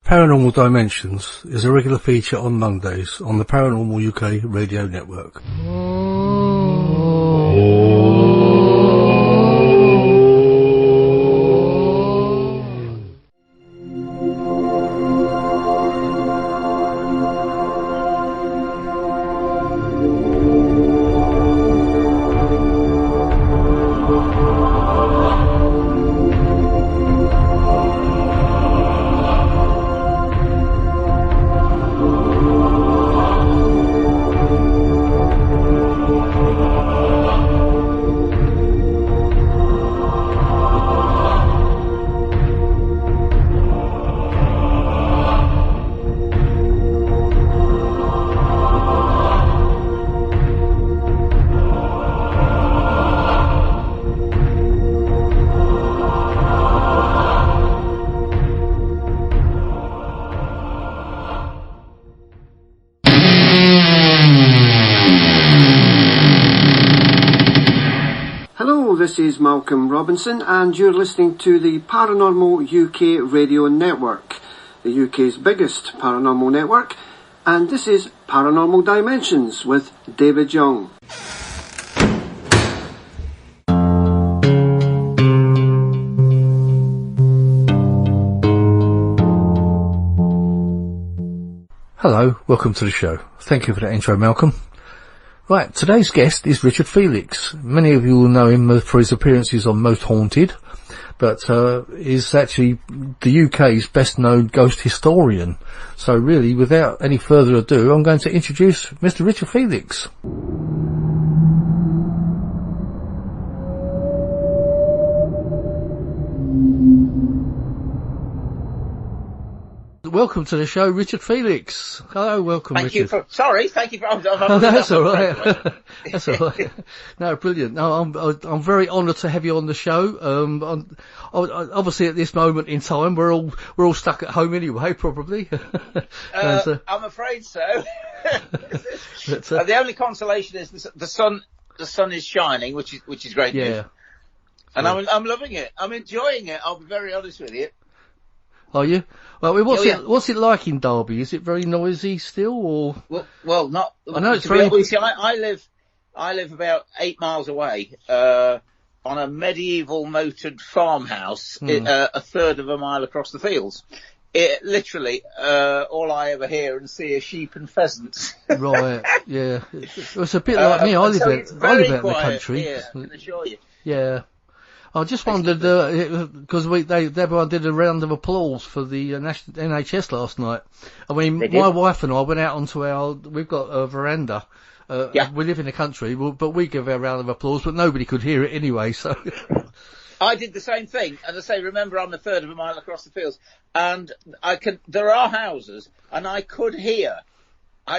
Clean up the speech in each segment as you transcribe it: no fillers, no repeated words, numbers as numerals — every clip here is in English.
Paranormal Dimensions is a regular feature on Mondays on the Paranormal UK radio network. This is Malcolm Robinson and you're listening to the Paranormal UK radio network, the UK's biggest paranormal network, and this is Paranormal Dimensions with David Young. Hello, welcome to the show. Thank you for that intro, Malcolm. Right, today's guest is Richard Felix. Many of you will know him for his appearances on Most Haunted, but is actually the UK's best known ghost historian. So really, without any further ado, I'm going to introduce Mr. Richard Felix. Welcome to the show, Richard Felix. Hello, welcome, Richard. Thank you for... Oh, that's all right. That's all right. No, brilliant. No, I'm very honoured to have you on the show. Obviously at this moment in time, we're all stuck at home anyway, probably. I'm afraid so. The only consolation is the sun is shining, which is great news. And I'm loving it. I'm enjoying it. I'll be very honest with you. Are you? Well, what's it like in Derby? Is it very noisy still, or? Well, not. I know it's very. See, I live about 8 miles away, on a medieval moated farmhouse, a third of a mile across the fields. It literally, all I ever hear and see are sheep and pheasants. Right. Yeah. It's a bit like me. I live out in the country. Here, I can assure you. Yeah. I just wondered, because everyone did a round of applause for the NHS last night. I mean, my wife and I went out onto we've got a veranda. We live in the country, but we give our round of applause, but nobody could hear it anyway, so. I did the same thing, and I say, remember, I'm a third of a mile across the fields, and there are houses, and I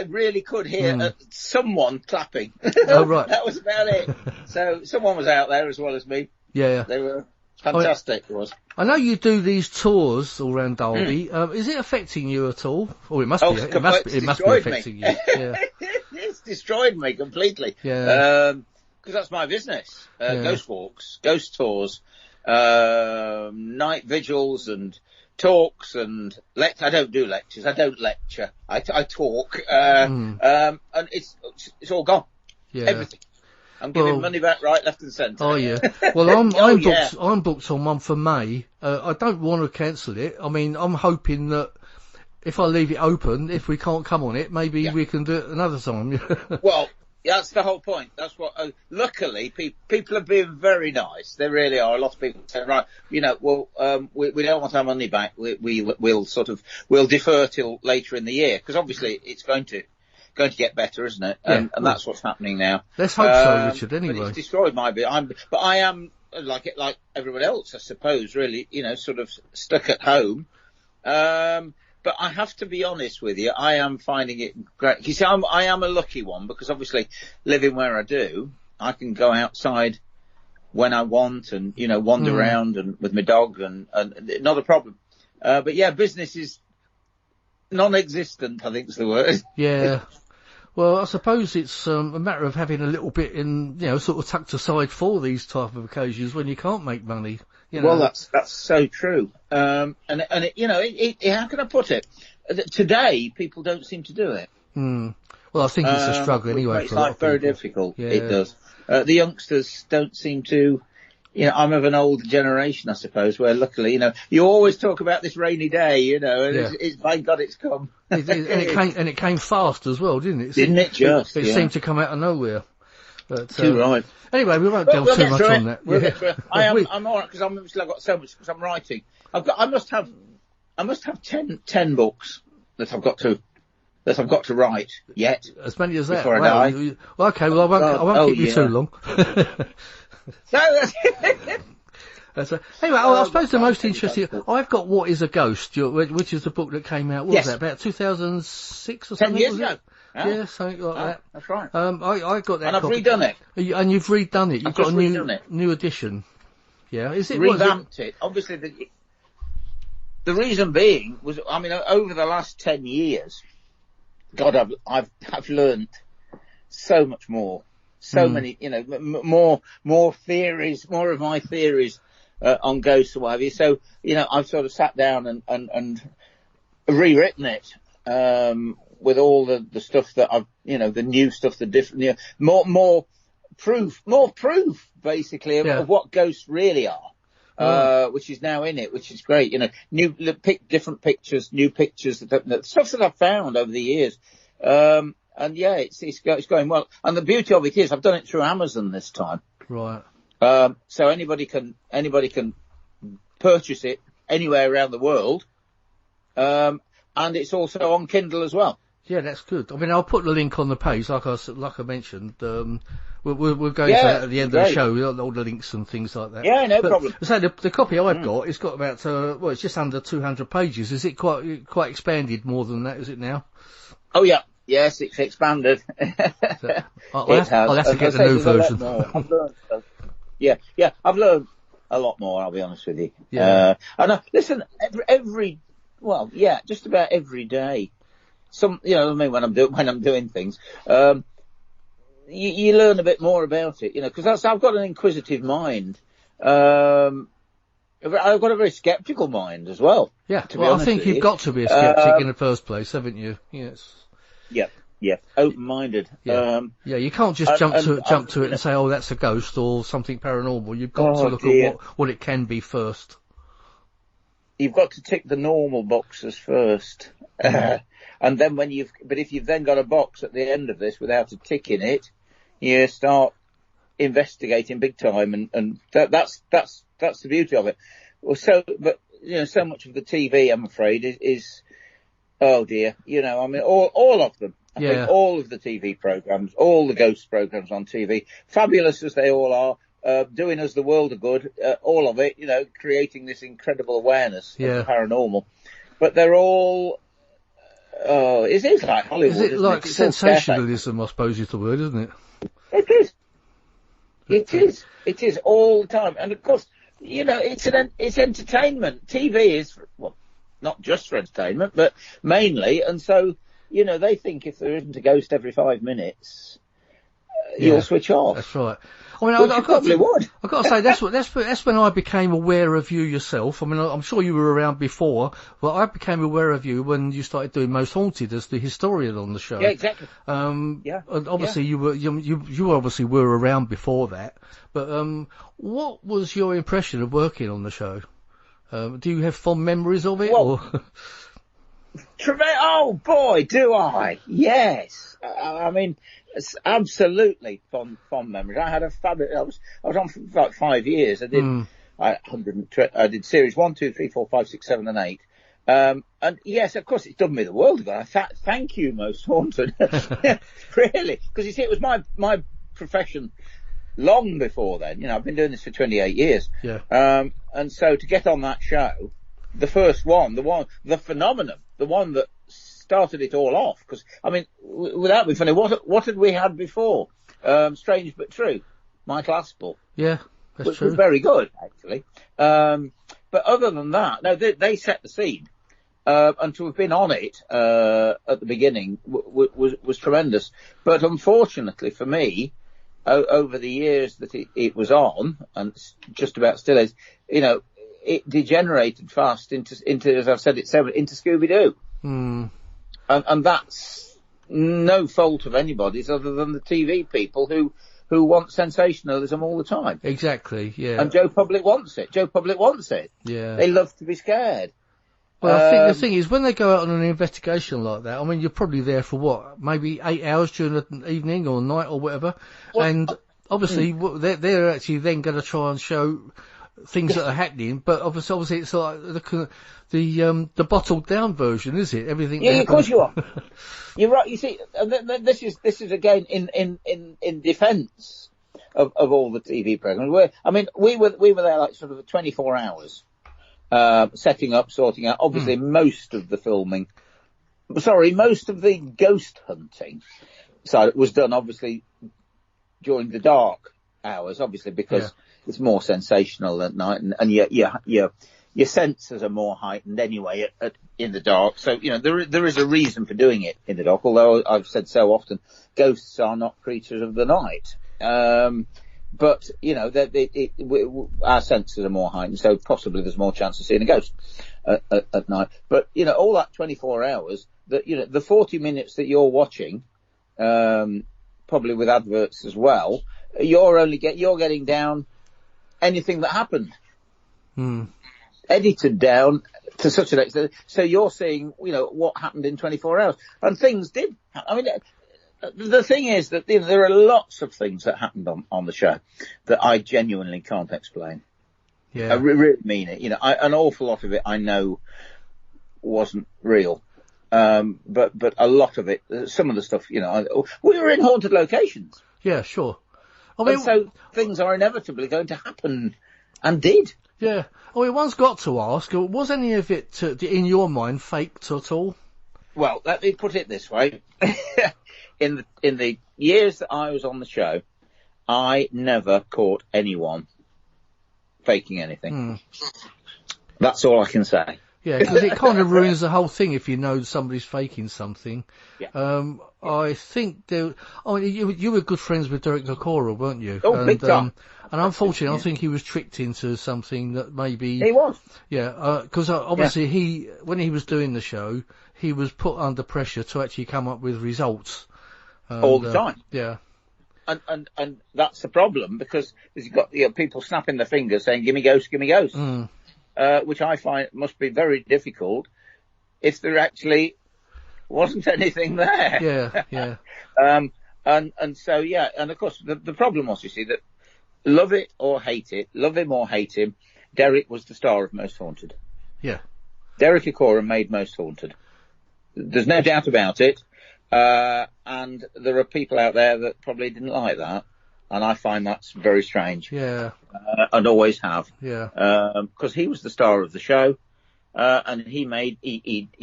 really could hear someone clapping. Oh, right. That was about it. So someone was out there as well as me. Yeah. They were fantastic, it was. I know you do these tours all around Derby. Is it affecting you at all? Oh, it must be. It must be affecting you. Yeah. It's destroyed me completely. Yeah. Because that's my business. Ghost walks, ghost tours, night vigils and talks and I don't do lectures. I don't lecture. I talk. And it's all gone. Yeah. Everything. I'm giving money back right, left and centre. Oh yeah. Well, I'm booked on one for May. I don't want to cancel it. I mean, I'm hoping that if I leave it open, if we can't come on it, maybe we can do it another time. Well, that's the whole point. That's what. Luckily, people have been very nice. They really are. A lot of people say, right, we don't want our money back. We'll defer till later in the year, because obviously it's going to get better, isn't it? And that's what's happening now. Let's hope so, Richard. Anyway, but it's destroyed my bit. But I am like everyone else, I suppose. Really, sort of stuck at home. But I have to be honest with you. I am finding it great. You see, I am a lucky one, because obviously living where I do, I can go outside when I want and wander around and with my dog and not a problem. But yeah, business is non-existent, I think is the word. Yeah. Well, I suppose it's a matter of having a little bit in, sort of tucked aside for these type of occasions when you can't make money. You know? Well, that's so true. And it, you know, how can I put it? Today, people don't seem to do it. Well, I think it's a struggle anyway. It makes for a lot life of very people. difficult. Yeah. It does. The youngsters don't seem to. You know, I'm of an older generation, I suppose, where luckily, you know, you always talk about this rainy day, you know, and it's by God, it's come. And it came fast as well, didn't it? Didn't it just? It seemed to come out of nowhere. But, too right. Anyway, we won't delve too much on that. We'll get through it. I'm all right because I've got so much because I'm writing. I must have 10 books that I've got to write yet. As many as that. Before I die. Well, okay. Well, I won't keep you too long. Anyway, I suppose the most interesting. I've got What Is a Ghost, which is the book that came out. What was that? About 2006 or something? 10 years ago. Yeah, something like that. That's right. I got that. And I've redone it. And you've redone it. You've got a new edition. Yeah, is it revamped it? Obviously, the reason being was, I mean, over the last 10 years, God, I've learned so much more. So many, you know, more theories, more of my theories on ghosts or what have you. So, you know, I've sort of sat down and rewritten it with all the stuff that I've, you know, the new stuff, the different, you know, more proof, basically of what ghosts really are, which is now in it, which is great. You know, different pictures, new pictures, the stuff that I've found over the years. And yeah, it's going well. And the beauty of it is I've done it through Amazon this time. Right. So anybody can purchase it anywhere around the world. And it's also on Kindle as well. Yeah, that's good. I mean, I'll put the link on the page, like I mentioned. We're going to that at the end of the show, all the links and things like that. Yeah, no problem. So the copy I've got, it's got about, it's just under 200 pages. Is it quite expanded more than that, is it now? Oh, yeah. Yes, it's expanded. I'll have to get the new version. I've learned a lot more, I'll be honest with you. Yeah. And listen, just about every day. You know what I mean, when I'm doing things, you learn a bit more about it, you know, because I've got an inquisitive mind. I've got a very sceptical mind as well. Yeah, I think you've got to be a skeptic in the first place, haven't you? Yes. Yeah, open-minded. Yeah, you can't just jump to it and say, oh, that's a ghost or something paranormal. You've got to look at what it can be first. You've got to tick the normal boxes first. And then if you've then got a box at the end of this without a tick in it, you start investigating big time, and that's the beauty of it. Well, but you know, so much of the TV, I'm afraid, is oh dear, you know, I mean, all of them. I think all of the TV programs, all the ghost programs on TV, fabulous as they all are, doing us the world of good, all of it, you know, creating this incredible awareness of the paranormal. But they're all, it is like Hollywood. Is it like sensationalism, I suppose is the word, isn't it? It is. It is. It is all the time. And of course, you know, it's entertainment. TV is, well, not just for entertainment, but mainly. And so, you know, they think if there isn't a ghost every 5 minutes, you'll switch off. That's right. I mean, I've got to say that's when I became aware of you yourself. I mean, I'm sure you were around before, but I became aware of you when you started doing Most Haunted as the historian on the show. Yeah, exactly. And obviously you obviously were around before that. But what was your impression of working on the show? Do you have fond memories of it? Well, oh boy, do I! Yes, I mean, it's absolutely fond memories. I had a fabulous. I was on for about 5 years. I did. I did series 1, 2, 3, 4, 5, 6, 7, and 8. And yes, of course, it's done me the world of good. Thank you, Most Haunted. Really, because you see, it was my profession long before then. You know, I've been doing this for 28 years. Yeah. And so to get on that show, the first one, the phenomenon, the one that started it all off, because, I mean, without being funny, what had we had before? Strange But True, Michael Aspel. Yeah, that's true. Was very good, actually. But other than that, no, they set the scene. And to have been on it at the beginning was tremendous. But unfortunately for me, over the years that it was on, and just about still is, you know, it degenerated fast into as I've said it several, into Scooby-Doo. Mm. And that's no fault of anybody's other than the TV people who want sensationalism all the time. Exactly, yeah. And Joe Public wants it. Yeah. They love to be scared. Well, I think the thing is, when they go out on an investigation like that, I mean, you're probably there for what, maybe 8 hours during the evening or night or whatever, and obviously they're actually then going to try and show things that are happening, but obviously it's like the bottled down version, is it? Everything. Yeah, of course you are. You're right. You see, this is again in defence of all the TV programs. We were there like sort of 24 hours. Setting up, sorting out, obviously most of the ghost hunting side was done obviously during the dark hours, obviously because it's more sensational at night and your senses are more heightened anyway in the dark. So, you know, there is a reason for doing it in the dark, although I've said so often, ghosts are not creatures of the night. But, you know, our senses are more heightened, so possibly there's more chance of seeing a ghost at night. But, you know, all that 24 hours, the 40 minutes that you're watching, probably with adverts as well, you're getting down anything that happened. Edited down to such an extent. So you're seeing, you know, what happened in 24 hours. And things did happen. I mean, the thing is that, you know, there are lots of things that happened on the show that I genuinely can't explain. Yeah. I really mean it. You know, an awful lot of it I know wasn't real. But a lot of it, some of the stuff, you know, we were in haunted locations. Yeah, sure. I mean, and so things are inevitably going to happen, and did. Yeah. I mean, one's got to ask, was any of it, in your mind, faked at all? Well, let me put it this way. In the years that I was on the show, I never caught anyone faking anything. That's all I can say. Yeah, because it kind of ruins the whole thing if you know somebody's faking something. Yeah. I think you were good friends with Derek Nakora, weren't you? Oh, big time. And unfortunately, I think he was tricked into something that maybe... He was. Yeah, because obviously when he was doing the show, he was put under pressure to actually come up with results. All the time. Yeah. And that's the problem, because you've got people snapping their fingers saying, give me ghosts, give me ghosts. Which I find must be very difficult if there actually wasn't anything there. Yeah. And so, yeah, and of course the problem was, you see, that love it or hate it, love him or hate him, Derek was the star of Most Haunted. Yeah. Derek Okora made Most Haunted. There's no doubt about it. And there are people out there that probably didn't like that. And I find that's very strange. Yeah. And always have. Yeah. Because he was the star of the show. And he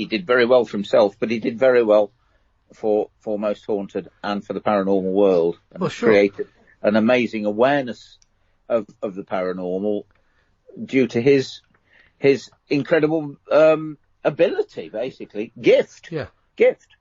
did very well for himself, but he did very well for Most Haunted and for the paranormal world. And created an amazing awareness of the paranormal due to his incredible, ability, basically. Gift.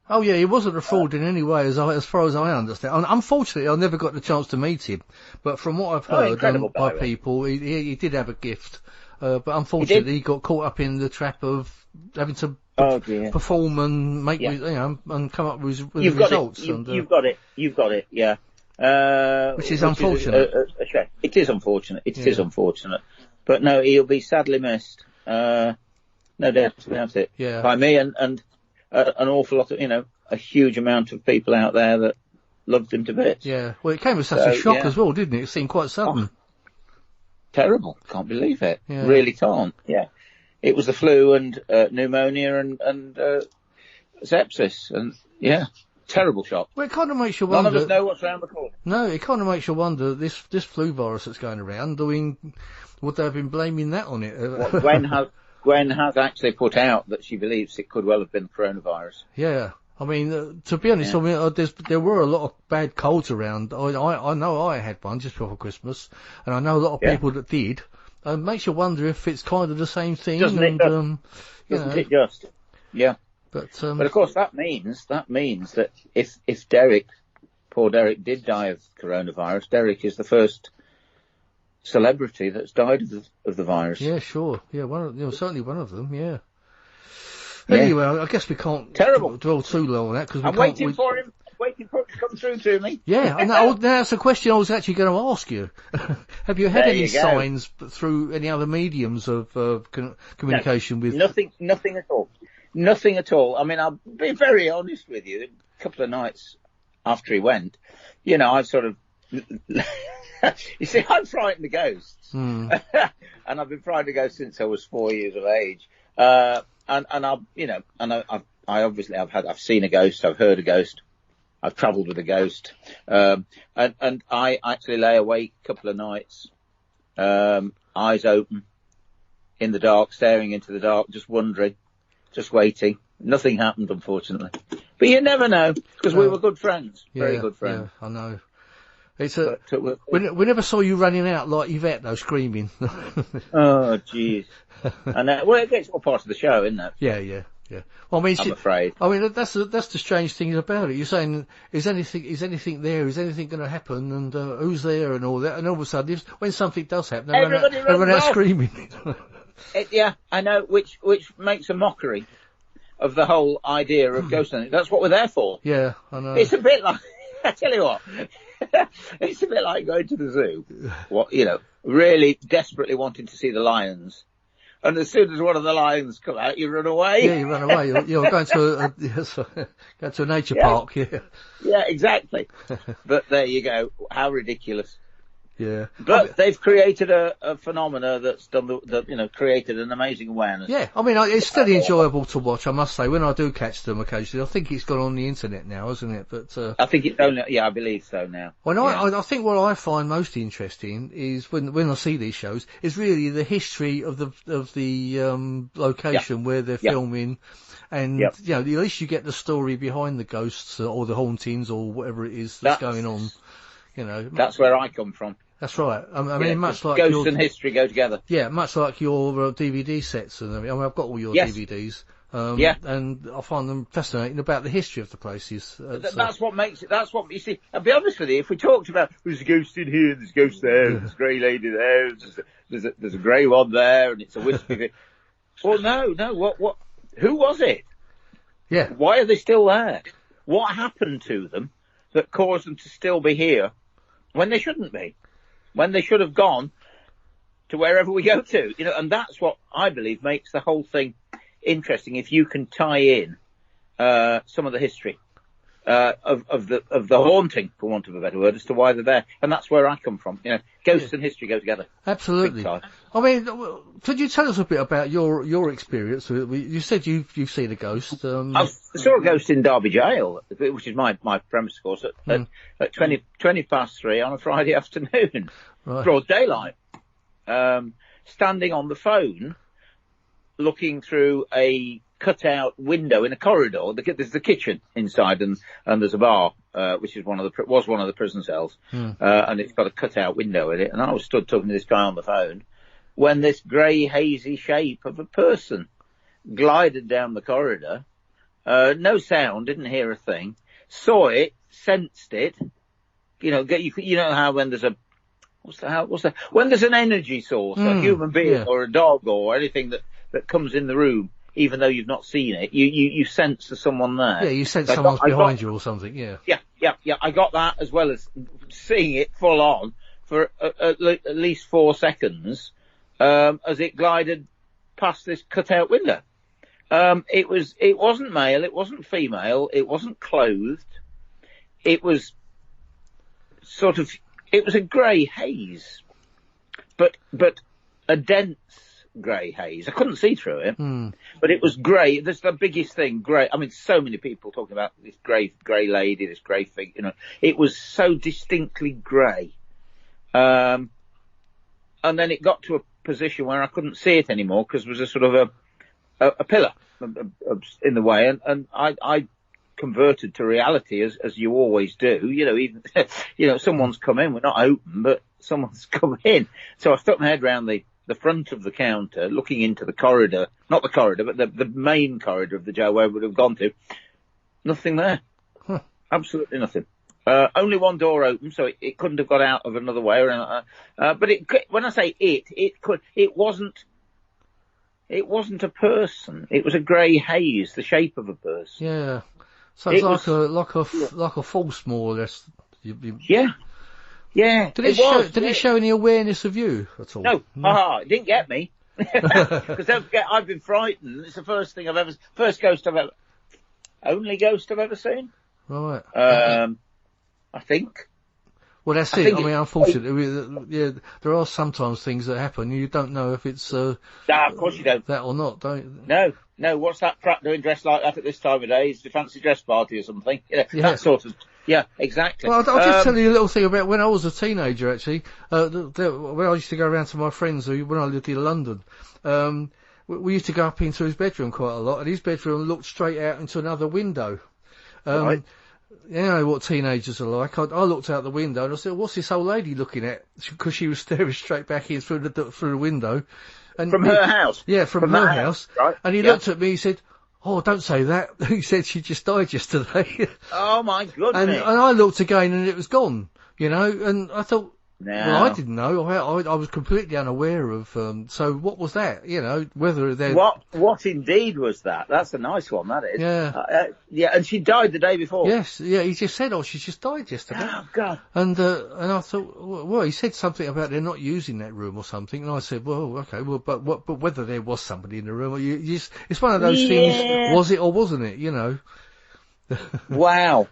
Oh yeah, he wasn't a fraud in any way, as far as I understand. And unfortunately, I never got the chance to meet him. But from what I've heard by people, he did have a gift. But unfortunately, he got caught up in the trap of having to perform and make, and come up with results. You've got it. Yeah. Which is unfortunate. A shame. It is unfortunate. It is unfortunate. But no, he'll be sadly missed. No doubt about it. Yeah. By me and an awful lot of, a huge amount of people out there that loved him to bits. Yeah. Well, it came as such a shock as well, didn't it? It seemed quite sudden. Terrible. Can't believe it. Yeah. Really can't. Yeah. It was the flu and pneumonia and sepsis and terrible shock. Well, it kind of makes you wonder. None of us know what's around the corner. No, it kind of makes you wonder, this flu virus that's going around, would they have been blaming that on it? Well, Gwen has actually put out that she believes it could well have been coronavirus. Yeah. I mean, to be honest, there were a lot of bad colds around. I know I had one just before Christmas, and I know a lot of people that did. It makes you wonder if it's kind of the same thing. Doesn't it just? Yeah. But of course that means that if Derek poor Derek did die of coronavirus. Derek is the first celebrity that's died of the virus. Yeah, sure. Yeah, certainly one of them. Yeah. Yeah. Anyway, I guess we can't dwell too long on that because I'm waiting for him. Waiting for it to come through to me. Yeah, and that's a question I was actually going to ask you. Have you had any signs through any other mediums of communication with? Nothing at all. Nothing at all. I mean, I'll be very honest with you. A couple of nights after he went, I sort of. You see, I'm frightened of ghosts, and I've been frightened of ghosts since I was 4 years of age. I've seen a ghost. I've heard a ghost. I've travelled with a ghost, and I actually lay awake a couple of nights, eyes open, in the dark, staring into the dark, just wondering, just waiting. Nothing happened, unfortunately. But you never know, because we were good friends, very good friends. Yeah, I know. We never saw you running out like Yvette, though, screaming. Oh, jeez. And it gets all part of the show, isn't it? Yeah. Well, I mean, I'm afraid. I mean, that's the strange thing about it. You're saying, is anything there? Is anything going to happen? And who's there? And all that. And all of a sudden, when something does happen, they run out screaming. Yeah, I know, which makes a mockery of the whole idea of ghost hunting. That's what we're there for. Yeah, I know. It's a bit like, I tell you what, it's a bit like going to the zoo. Really desperately wanting to see the lions. And as soon as one of the lions come out, you run away. Yeah, you run away. You're going to a nature park. Yeah. Yeah, exactly. But there you go. How ridiculous. Yeah. But they've created a phenomena that's created an amazing awareness. Yeah. I mean, it's still enjoyable to watch, I must say. When I do catch them occasionally, I think it's gone on the internet now, isn't it? But I think it's only, I believe so now. Well, I think what I find most interesting is when I see these shows is really the history of the location where they're filming. And, at least you get the story behind the ghosts or the hauntings or whatever it is that's going on. That's where I come from. That's right. I mean, much like ghosts and history go together. Yeah, much like your DVD sets and everything. I mean, I've got all your DVDs. And I find them fascinating about the history of the places. That's what makes it. That's what you see. I'll be honest with you. If we talked about there's a ghost in here, there's a ghost there, there's a grey lady there, there's a grey one there, and it's a wispy thing. Well, no. What? Who was it? Yeah. Why are they still there? What happened to them that caused them to still be here when they shouldn't be? When they should have gone to wherever we go to, and that's what I believe makes the whole thing interesting. If you can tie in some of the history of the haunting, for want of a better word, as to why they're there, and that's where I come from. Ghosts and history go together. Absolutely. I mean, could you tell us a bit about your experience? You said you've seen a ghost. I saw a ghost in Derby Jail, which is my premise, of course, at 20 past 3 on a Friday afternoon, broad daylight, standing on the phone, looking through a cut-out window in a corridor. There's the kitchen inside, and there's a bar, which is one of the prison cells, and it's got a cut-out window in it. And I was stood talking to this guy on the phone when this grey, hazy shape of a person glided down the corridor. No sound, didn't hear a thing. Saw it, sensed it. You know how when there's when there's an energy source, a human being or a dog or anything that comes in the room, even though you've not seen it, you sense there's someone there. Yeah, you sense someone's behind you or something, yeah. Yeah, I got that as well as seeing it full on for at least 4 seconds, as it glided past this cut-out window. It wasn't male, it wasn't female, it wasn't clothed. It was it was a grey haze, but a dense grey haze. I couldn't see through it, but it was grey. That's the biggest thing, grey. I mean, so many people talking about this grey lady, this grey thing, it was so distinctly grey. And then it got to a position where I couldn't see it anymore because there was a sort of a pillar in the way, and I converted to reality as you always do. Even someone's come in. We're not open, but someone's come in. So I stuck my head round the front of the counter, looking into the corridor, not the corridor, but the main corridor of the jail where we would have gone to. Nothing there. Absolutely nothing. Only one door open, so it couldn't have got out of another way or anything like that. But when I say it wasn't a person. It was a grey haze, the shape of a person. Yeah. So it's like a false, more or less. Yeah. Did it show any awareness of you at all? No. It didn't get me. Because don't forget, I've been frightened. It's the first ghost only ghost I've ever seen. Right. I think. Well, that's it. I mean, unfortunately, there are sometimes things that happen. You don't know if it's of course you don't. That or not, don't you? No. What's that prat doing dressed like that at this time of day? It's a fancy dress party or something. That sort of. Yeah, exactly. Well, I'll just tell you a little thing about when I was a teenager. Actually, when I used to go around to my friends when I lived in London. We used to go up into his bedroom quite a lot, and his bedroom looked straight out into another window. Right. You know what teenagers are like. I looked out the window and I said, "What's this old lady looking at?" Because she was staring straight back in through the window. And from her house? Yeah, from her house. Right. And he looked at me, he said, "Oh, don't say that." He said she just died yesterday. Oh my goodness. And I looked again and it was gone, you know, and I thought, well, I didn't know. I was completely unaware of, so what was that? You know, whether they're... What indeed was that? That's a nice one, that is. Yeah. And she died the day before. Yes, yeah, he just said, she just died yesterday. Oh, God. And I thought, well, he said something about they're not using that room or something, and I said, well, okay, well, but whether there was somebody in the room, it's one of those things, was it or wasn't it, you know? Wow.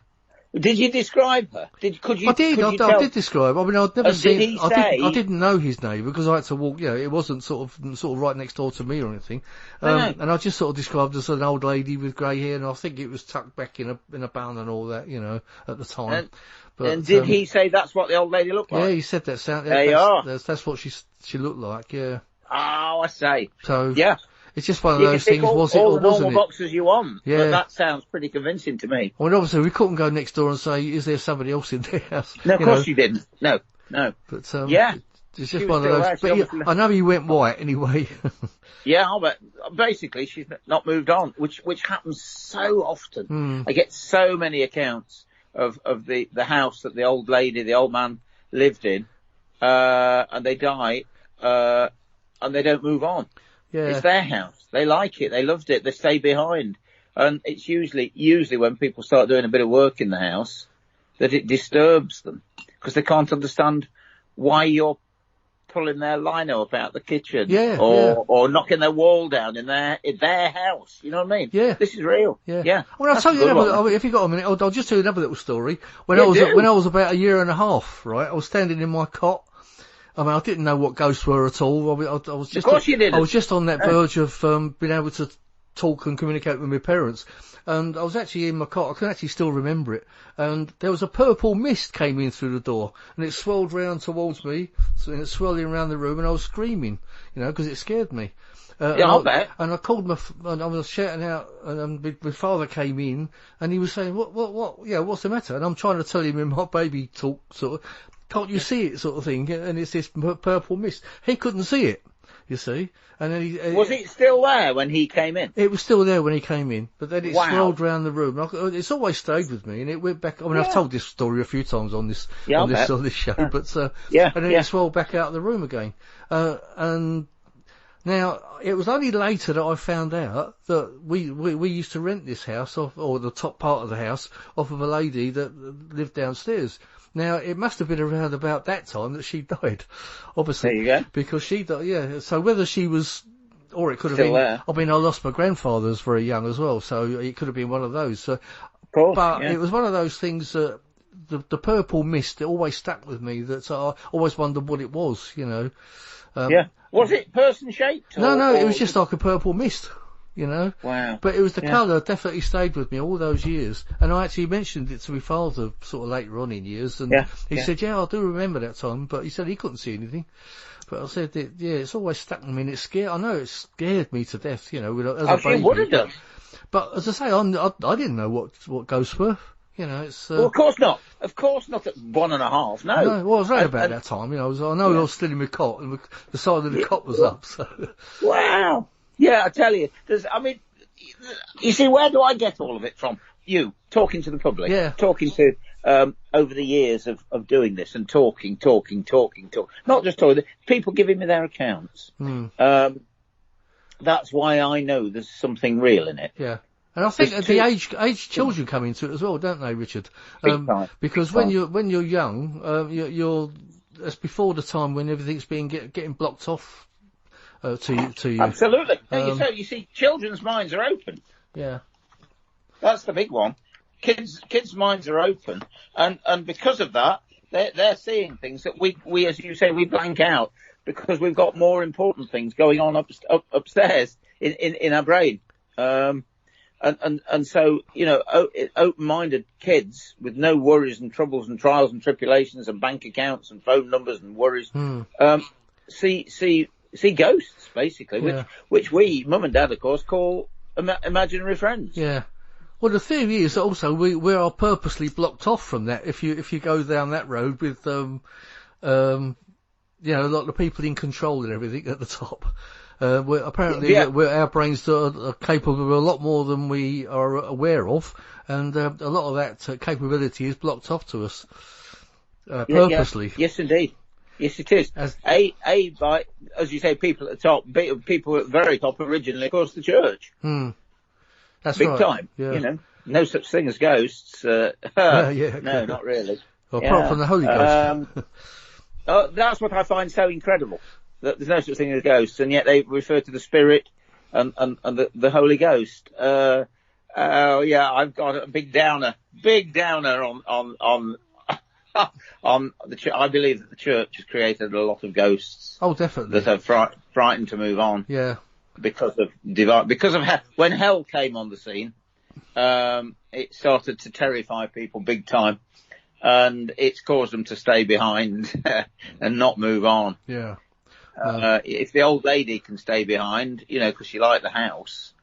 Did you describe her? I did describe. I mean, I'd never seen. Did he say? I didn't know his name because I had to walk. You know, it wasn't sort of right next door to me or anything. And I just sort of described her as an old lady with grey hair, and I think it was tucked back in a bun and all that. You know, at the time. And did he say that's what the old lady looked like? Yeah, he said that. That's what she looked like. Yeah. Oh, I say. So yeah. It's just one of those things, was it or wasn't it? All the normal boxes you want. Yeah. But that sounds pretty convincing to me. Well, obviously, we couldn't go next door and say, is there somebody else in their house? No, of course you didn't. No. But, yeah. It's just one of those. But I know he went white anyway. Yeah, but basically she's not moved on, which happens so often. I get so many accounts of the house that the old man lived in, and they die, and they don't move on. Yeah. It's their house. They like it. They loved it. They stay behind. And it's usually when people start doing a bit of work in the house that it disturbs them because they can't understand why you're pulling their lino up out the kitchen or knocking their wall down in their house. You know what I mean? Yeah. This is real. Yeah. Well, I'll tell you if you've got a minute, I'll just tell you another little story. When I was about a year and a half, right, I was standing in my cot. I mean, I didn't know what ghosts were at all. I was just, of course you didn't. I was just on that verge of being able to talk and communicate with my parents. And I was actually in my cot. I can actually still remember it. And there was a purple mist came in through the door, and it swirled round towards me, and it's swirling around the room, and I was screaming, you know, because it scared me. I'll bet. And I called and I was shouting out, and my father came in, and he was saying, what, yeah, what's the matter? And I'm trying to tell him in my baby talk, sort of, can't you see it, sort of thing? And it's this purple mist. He couldn't see it, you see. And then was it still there when he came in? It was still there when he came in, but then it swirled round the room. It's always stayed with me, and it went back. I mean, I've told this story a few times on this show, but and then it swirled back out of the room again. And now it was only later that I found out that we used to rent this house or the top part of the house off of a lady that lived downstairs. Now, it must have been around about that time that she died, obviously. There you go. Because she died, yeah. So whether she was, or it could have still been, there. I mean, I lost my grandfathers very young as well, so it could have been one of those. So, of course, but it was one of those things that the purple mist, it always stuck with me, that I always wondered what it was, you know. Was it person-shaped? No, it was just like a purple mist. You know? Wow. But it was the colour definitely stayed with me all those years. And I actually mentioned it to my father sort of later on in years. And he said, I do remember that time. But he said he couldn't see anything. But I said, it's always stuck with me. And I know it scared me to death, you know, as a baby. Would have done. But as I say, I didn't know what ghosts were. You know, it's... well, of course not. Of course not at 1.5, no. No, well, I was right about that time. You know, I was still in my cot, and the side of the cot was up, so... Wow. Yeah, I tell you, you see, where do I get all of it from? you talking to the public, Yeah. talking to over the years of doing this and talking, not just talking, people giving me their accounts. That's why I know there's something real in it. Yeah. And I think the age children come into it as well, don't they, Richard? Because when you're young, you're that's before the time when everything's getting blocked off to you. Absolutely. You see, children's minds are open. Yeah. That's the big one. Kids' minds are open, and because of that, they're seeing things that we, as you say, we blank out because we've got more important things going on upstairs in our brain. And so, open-minded kids with no worries and troubles and trials and tribulations and bank accounts and phone numbers and worries, see ghosts, basically, which we, mum and dad, of course, call imaginary friends. Yeah. Well, the theory is that also we are purposely blocked off from that. If you go down that road with, a lot of people in control and everything at the top. Our brains are capable of a lot more than we are aware of, and a lot of that capability is blocked off to us purposely. Yeah. Yes, indeed. Yes, it is. By, as you say, people at the top, people at the very top originally, of course, the church. That's big right. time. Yeah. No such thing as ghosts. No, not really. Well, apart from the Holy Ghost. That's what I find so incredible. That there's no such thing as ghosts, and yet they refer to the Spirit and the Holy Ghost. I've got a big downer on on the church. I believe that the church has created a lot of ghosts. Oh, definitely. That are frightened to move on. Yeah. Because of when hell came on the scene, it started to terrify people big time, and it's caused them to stay behind and not move on. Yeah. If the old lady can stay behind, because she liked the house,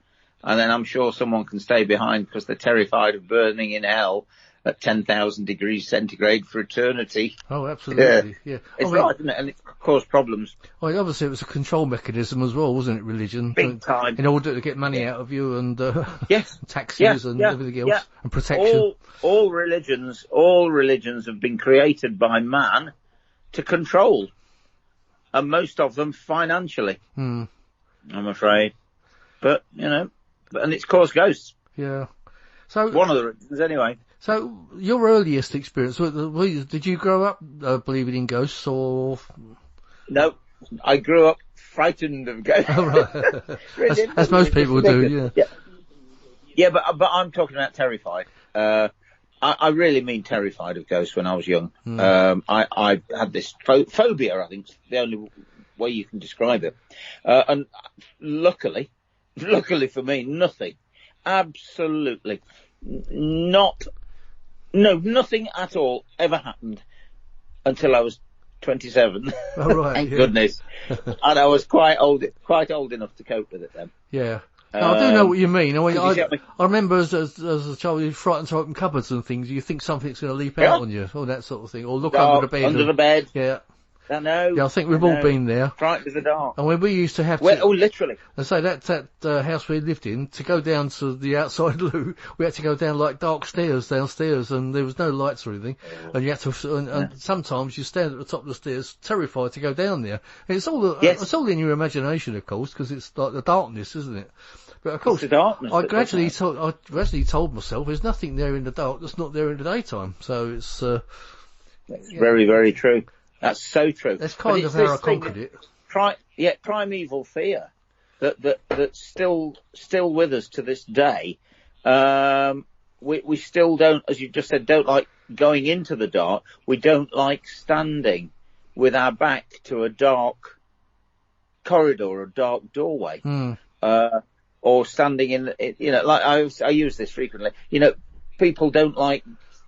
and then I'm sure someone can stay behind because they're terrified of burning in hell at 10,000 degrees centigrade for eternity. Oh, absolutely. Yeah. It's right, isn't it? And it caused problems. Well, obviously it was a control mechanism as well, wasn't it, religion? Big time. In order to get money out of you and taxes and everything else and protection. All religions have been created by man to control. And most of them financially. I'm afraid. But, and it's caused ghosts. Yeah. So one of the reasons anyway. So, your earliest experience, did you grow up believing in ghosts, or...? No, I grew up frightened of ghosts. Oh, right. as most people do, yeah. Yeah, but I'm talking about terrified. I really mean terrified of ghosts when I was young. I had this phobia, I think, the only way you can describe it. And luckily for me, nothing. Absolutely. Nothing at all ever happened until I was 27. Oh, right, Thank goodness. And I was quite old enough to cope with it then. Yeah. Now, I do know what you mean. I remember as a child, you're frightened to open cupboards and things. You think something's going to leap out on you, or that sort of thing, or look under the bed. Under the bed. Yeah. I know. Yeah, I think we've all been there. Frightened of the dark. And when we used to have literally. I say that house we lived in, to go down to the outside loo, we had to go down like dark stairs downstairs, and there was no lights or anything. And you had to, and sometimes you stand at the top of the stairs, terrified to go down there. And it's all in your imagination, of course, because it's like the darkness, isn't it? But of course, I gradually told myself there's nothing there in the dark that's not there in the daytime. So it's that's very, very true. That's so true. That's kind of how I conquered it. Primeval fear that's still with us to this day. We still don't, as you just said, don't like going into the dark. We don't like standing with our back to a dark corridor or dark doorway. Or standing in, like I use this frequently. People don't like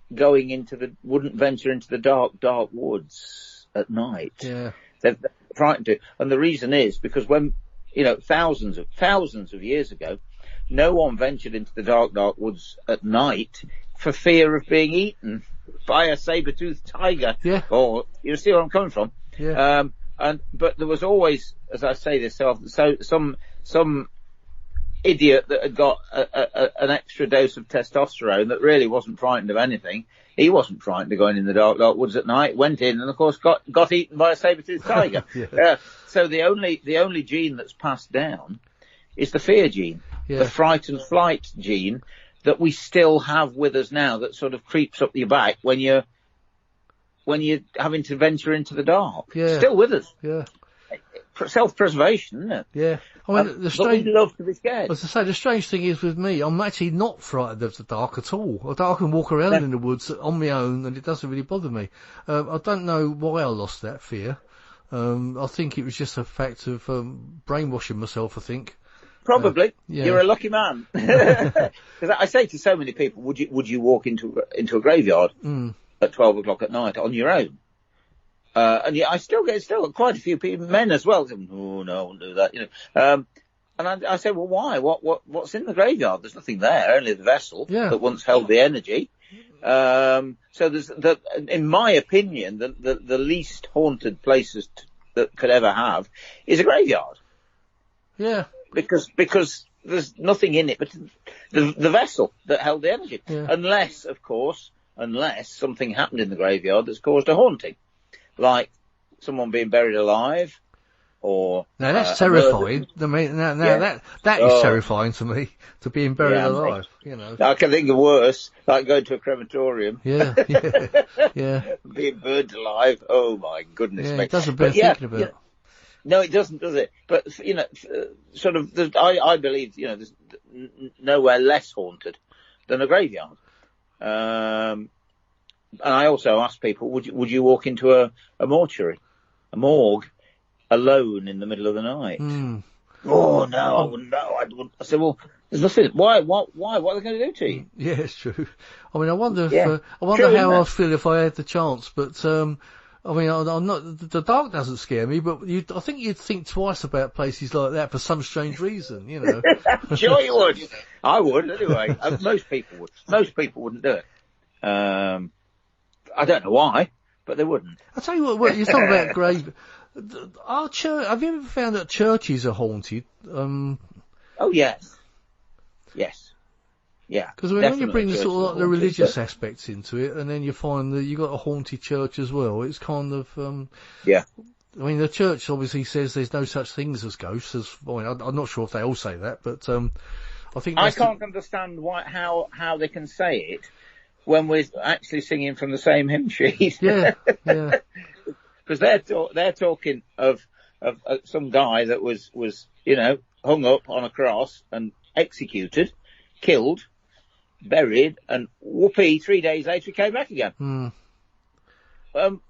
wouldn't venture into the dark woods at night. Yeah. They're frightened to. And the reason is because when, thousands of years ago, no one ventured into the dark woods at night for fear of being eaten by a saber-toothed tiger. Yeah. Or, you see where I'm coming from? Yeah. But there was always, as I say this so often, some idiot that had got an extra dose of testosterone that really wasn't frightened of anything. He wasn't frightened of going in the dark woods at night, went in and of course got eaten by a saber-toothed tiger. Yeah. So the only gene that's passed down is the fear gene, Yeah. the fright and flight gene that we still have with us now, that sort of creeps up your back when you're having to venture into the dark. Yeah. Still with us. Yeah. Self-preservation, isn't it? Yeah. I mean, the But we strange, love to be scared. as I say, the strange thing is with me, I'm actually not frightened of the dark at all. I can walk around in the woods on my own and it doesn't really bother me. I don't know why I lost that fear. I think it was just a fact of brainwashing myself, I think. Probably. Yeah. You're a lucky man. Because I say to so many people, would you walk into a graveyard at 12 o'clock at night on your own? And yeah, I still get quite a few people, men as well. Oh no, I won't do that. And I say, well, why? What's in the graveyard? There's nothing there, only the vessel that once held the energy. So there's in my opinion, the least haunted places that could ever have is a graveyard. Yeah. Because there's nothing in it but the vessel that held the energy. Yeah. Unless something happened in the graveyard that's caused a haunting. Like someone being buried alive, or now that's terrifying. I mean, that is terrifying to me, to being buried alive. I can think of worse, like going to a crematorium. Yeah. Being burned alive. Oh my goodness me! It doesn't bear thinking about. Yeah. No, it doesn't, does it? But sort of, I believe there's nowhere less haunted than a graveyard. And I also ask people, would you walk into a mortuary, a morgue, alone in the middle of the night? Oh no, I wouldn't. No, I wouldn't. I said, well, there's nothing. Why? What are they going to do to you? Yeah, it's true. I mean, I wonder if True, how I'd feel if I had the chance. But I mean, I'm not. The dark doesn't scare me, but I think you'd think twice about places like that for some strange reason. Sure, you would. I would anyway. Most people would. Most people wouldn't do it. I don't know why, but they wouldn't. I'll tell you what you're talking about grave. Have you ever found that churches are haunted? Oh, yes. Yes. Yeah. Because when you bring sort of like the religious aspects into it, and then you find that you've got a haunted church as well, it's kind of, yeah. I mean, the church obviously says there's no such things as ghosts. I'm not sure if they all say that, but I think I can't understand how they can say it when we're actually singing from the same hymn sheet. Yeah. Because they're talking of some guy that was hung up on a cross and executed, killed, buried, and whoopee, 3 days later he came back again.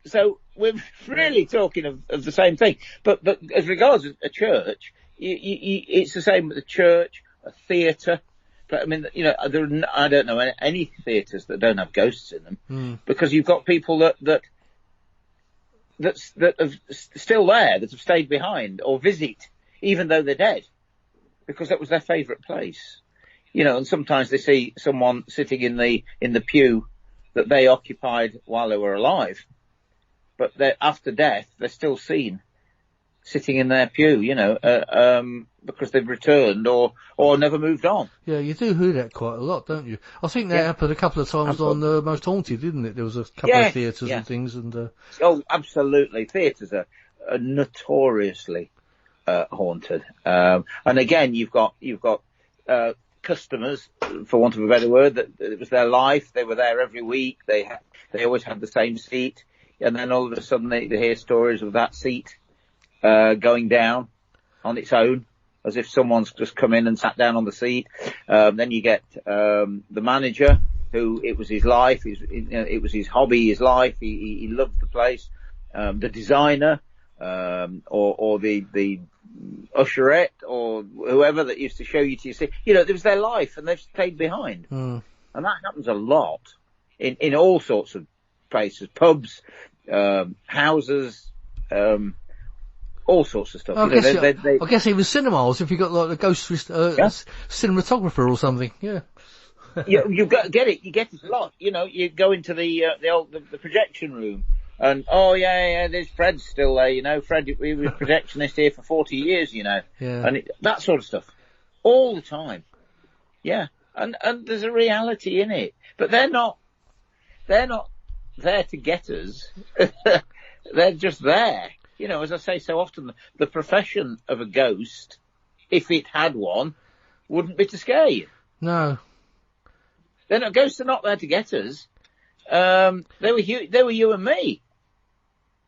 So we're really talking of the same thing. But as regards a church, it's the same with a church, a theatre. But I mean, I don't know any theatres that don't have ghosts in them, because you've got people that are still there, that have stayed behind or visit, even though they're dead, because that was their favourite place. And sometimes they see someone sitting in the pew that they occupied while they were alive, but after death they're still seen sitting in their pew, because they've returned or never moved on. Yeah, you do hear that quite a lot, don't you? I think that happened a couple of times on Most Haunted, didn't it? There was a couple of theatres and things. And oh, absolutely. Theatres are notoriously haunted. And again, you've got customers, for want of a better word, that it was their life. They were there every week. They always had the same seat. And then all of a sudden they hear stories of that seat going down on its own, as if someone's just come in and sat down on the seat. Then you get the manager, who it was his life, it was his hobby, his life. He loved the place. The designer, or the usherette, or whoever that used to show you to your seat. It was their life, and they've stayed behind. And that happens a lot in all sorts of places, pubs, houses, all sorts of stuff. I guess even cinemas, if you've got like a ghost cinematographer or something. Yeah. You get it. You get it a lot. You go into the projection room, and there's Fred's still there. Fred, we were projectionist here for 40 years. Yeah. And that sort of stuff. all the time. Yeah, and there's a reality in it, but they're not there to get us. They're just there. You know, as I say so often, the profession of a ghost, if it had one, wouldn't be to scare you. No. Ghosts are not there to get us. They were you and me.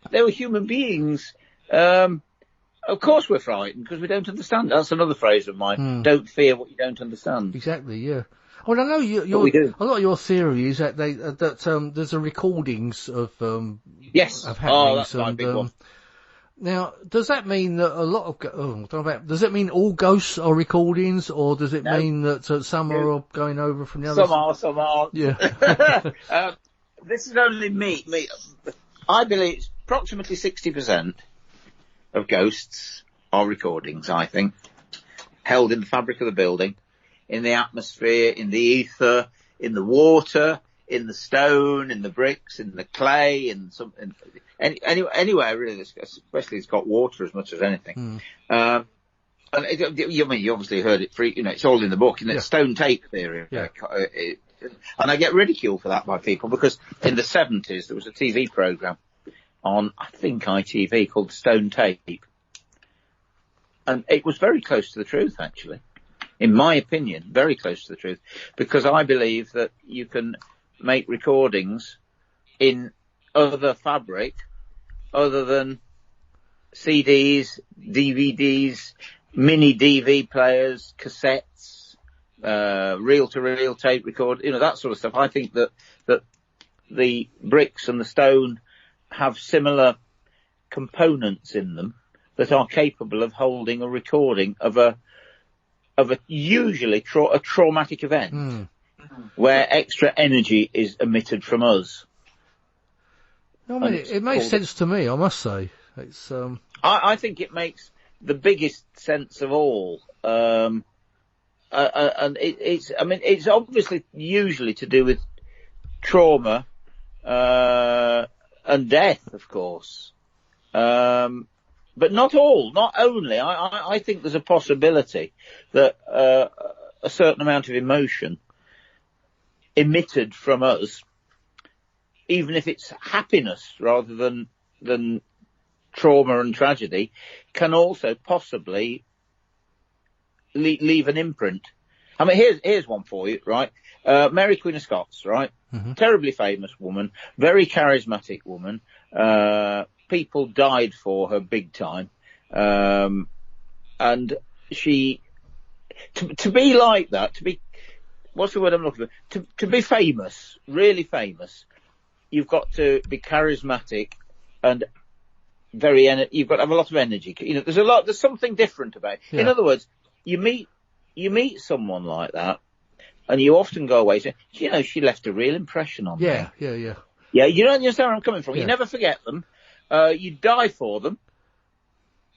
They were human beings. Of course we're frightened because we don't understand. That's another phrase of mine. Don't fear what you don't understand. Exactly, yeah. Well, I know we do. a lot of your theory is that there's a recordings of yes. of happenings. That's my big one. Now, does that mean that a lot of does it mean all ghosts are recordings, or does it mean that some are going over from the other? Some are. Yeah. This is only me. I believe it's approximately 60% of ghosts are recordings, I think, held in the fabric of the building, in the atmosphere, in the ether, in the water, in the stone, in the bricks, in the clay, anywhere really, especially it's got water as much as anything. And you obviously heard it it's all in the book, it's stone tape theory. Yeah. And I get ridiculed for that by people because in the 70s there was a TV programme on, I think, ITV called Stone Tape. And it was very close to the truth, actually. In my opinion, very close to the truth. Because I believe that you can make recordings in other fabric other than CDs, DVDs, mini DV players, cassettes, reel-to-reel tape record, that sort of stuff. I think that the bricks and the stone have similar components in them that are capable of holding a recording of a usually a traumatic event where extra energy is emitted from us. I mean, it makes sense to me, I must say. It's I think it makes the biggest sense of all. And it's obviously usually to do with trauma and death, of course. But not only. I think there's a possibility that a certain amount of emotion emitted from us, even if it's happiness rather than trauma and tragedy, can also possibly leave an imprint. I mean, here's one for you, right? Mary Queen of Scots, right? Mm-hmm. Terribly famous woman, very charismatic woman. People died for her big time. And she, to be like that, what's the word I'm looking for? To be famous, really famous, you've got to be charismatic and you've got to have a lot of energy. There's something different about it. Yeah. In other words, you meet someone like that and you often go away saying, she left a real impression on me. Yeah. Yeah, you don't understand where I'm coming from. Yeah. You never forget them. You die for them,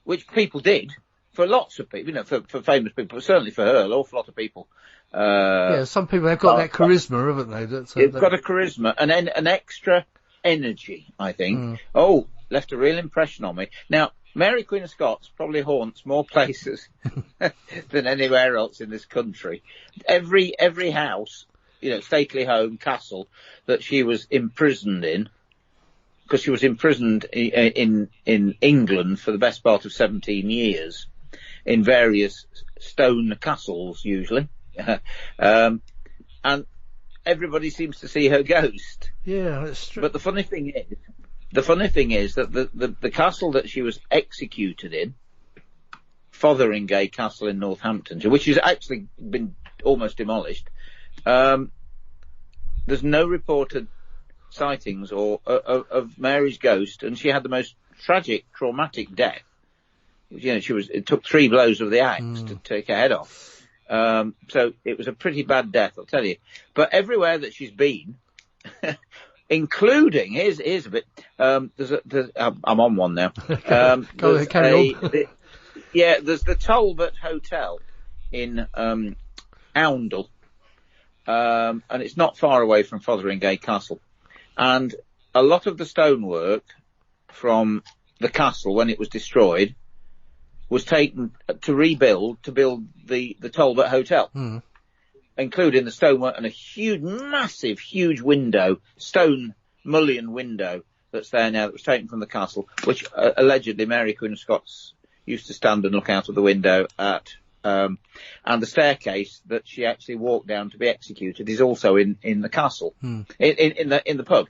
which people did for lots of people, for famous people, but certainly for her, an awful lot of people. Some people have got that charisma, haven't they? They've got a charisma and an extra energy, I think. Oh, left a real impression on me. Now, Mary Queen of Scots probably haunts more places than anywhere else in this country. Every house, stately home, castle that she was imprisoned in, because she was imprisoned in England for the best part of 17 years in various stone castles, usually. And everybody seems to see her ghost. Yeah, that's true. But the funny thing is that the castle that she was executed in, Fotheringay Castle in Northamptonshire, which has actually been almost demolished, there's no reported sightings of Mary's ghost, and she had the most tragic, traumatic death. It took 3 blows of the axe to take her head off. So it was a pretty bad death, I'll tell you. But everywhere that she's been, including, here's a bit, I'm on one now. Carry on. There's the Talbot Hotel in Oundle, and it's not far away from Fotheringay Castle. And a lot of the stonework from the castle, when it was destroyed, was taken to build the Talbot Hotel, including the stonework and a huge, massive, huge window, stone mullion window that's there now that was taken from the castle, which allegedly Mary Queen of Scots used to stand and look out of the window at. And the staircase that she actually walked down to be executed is also in the castle, in the pub,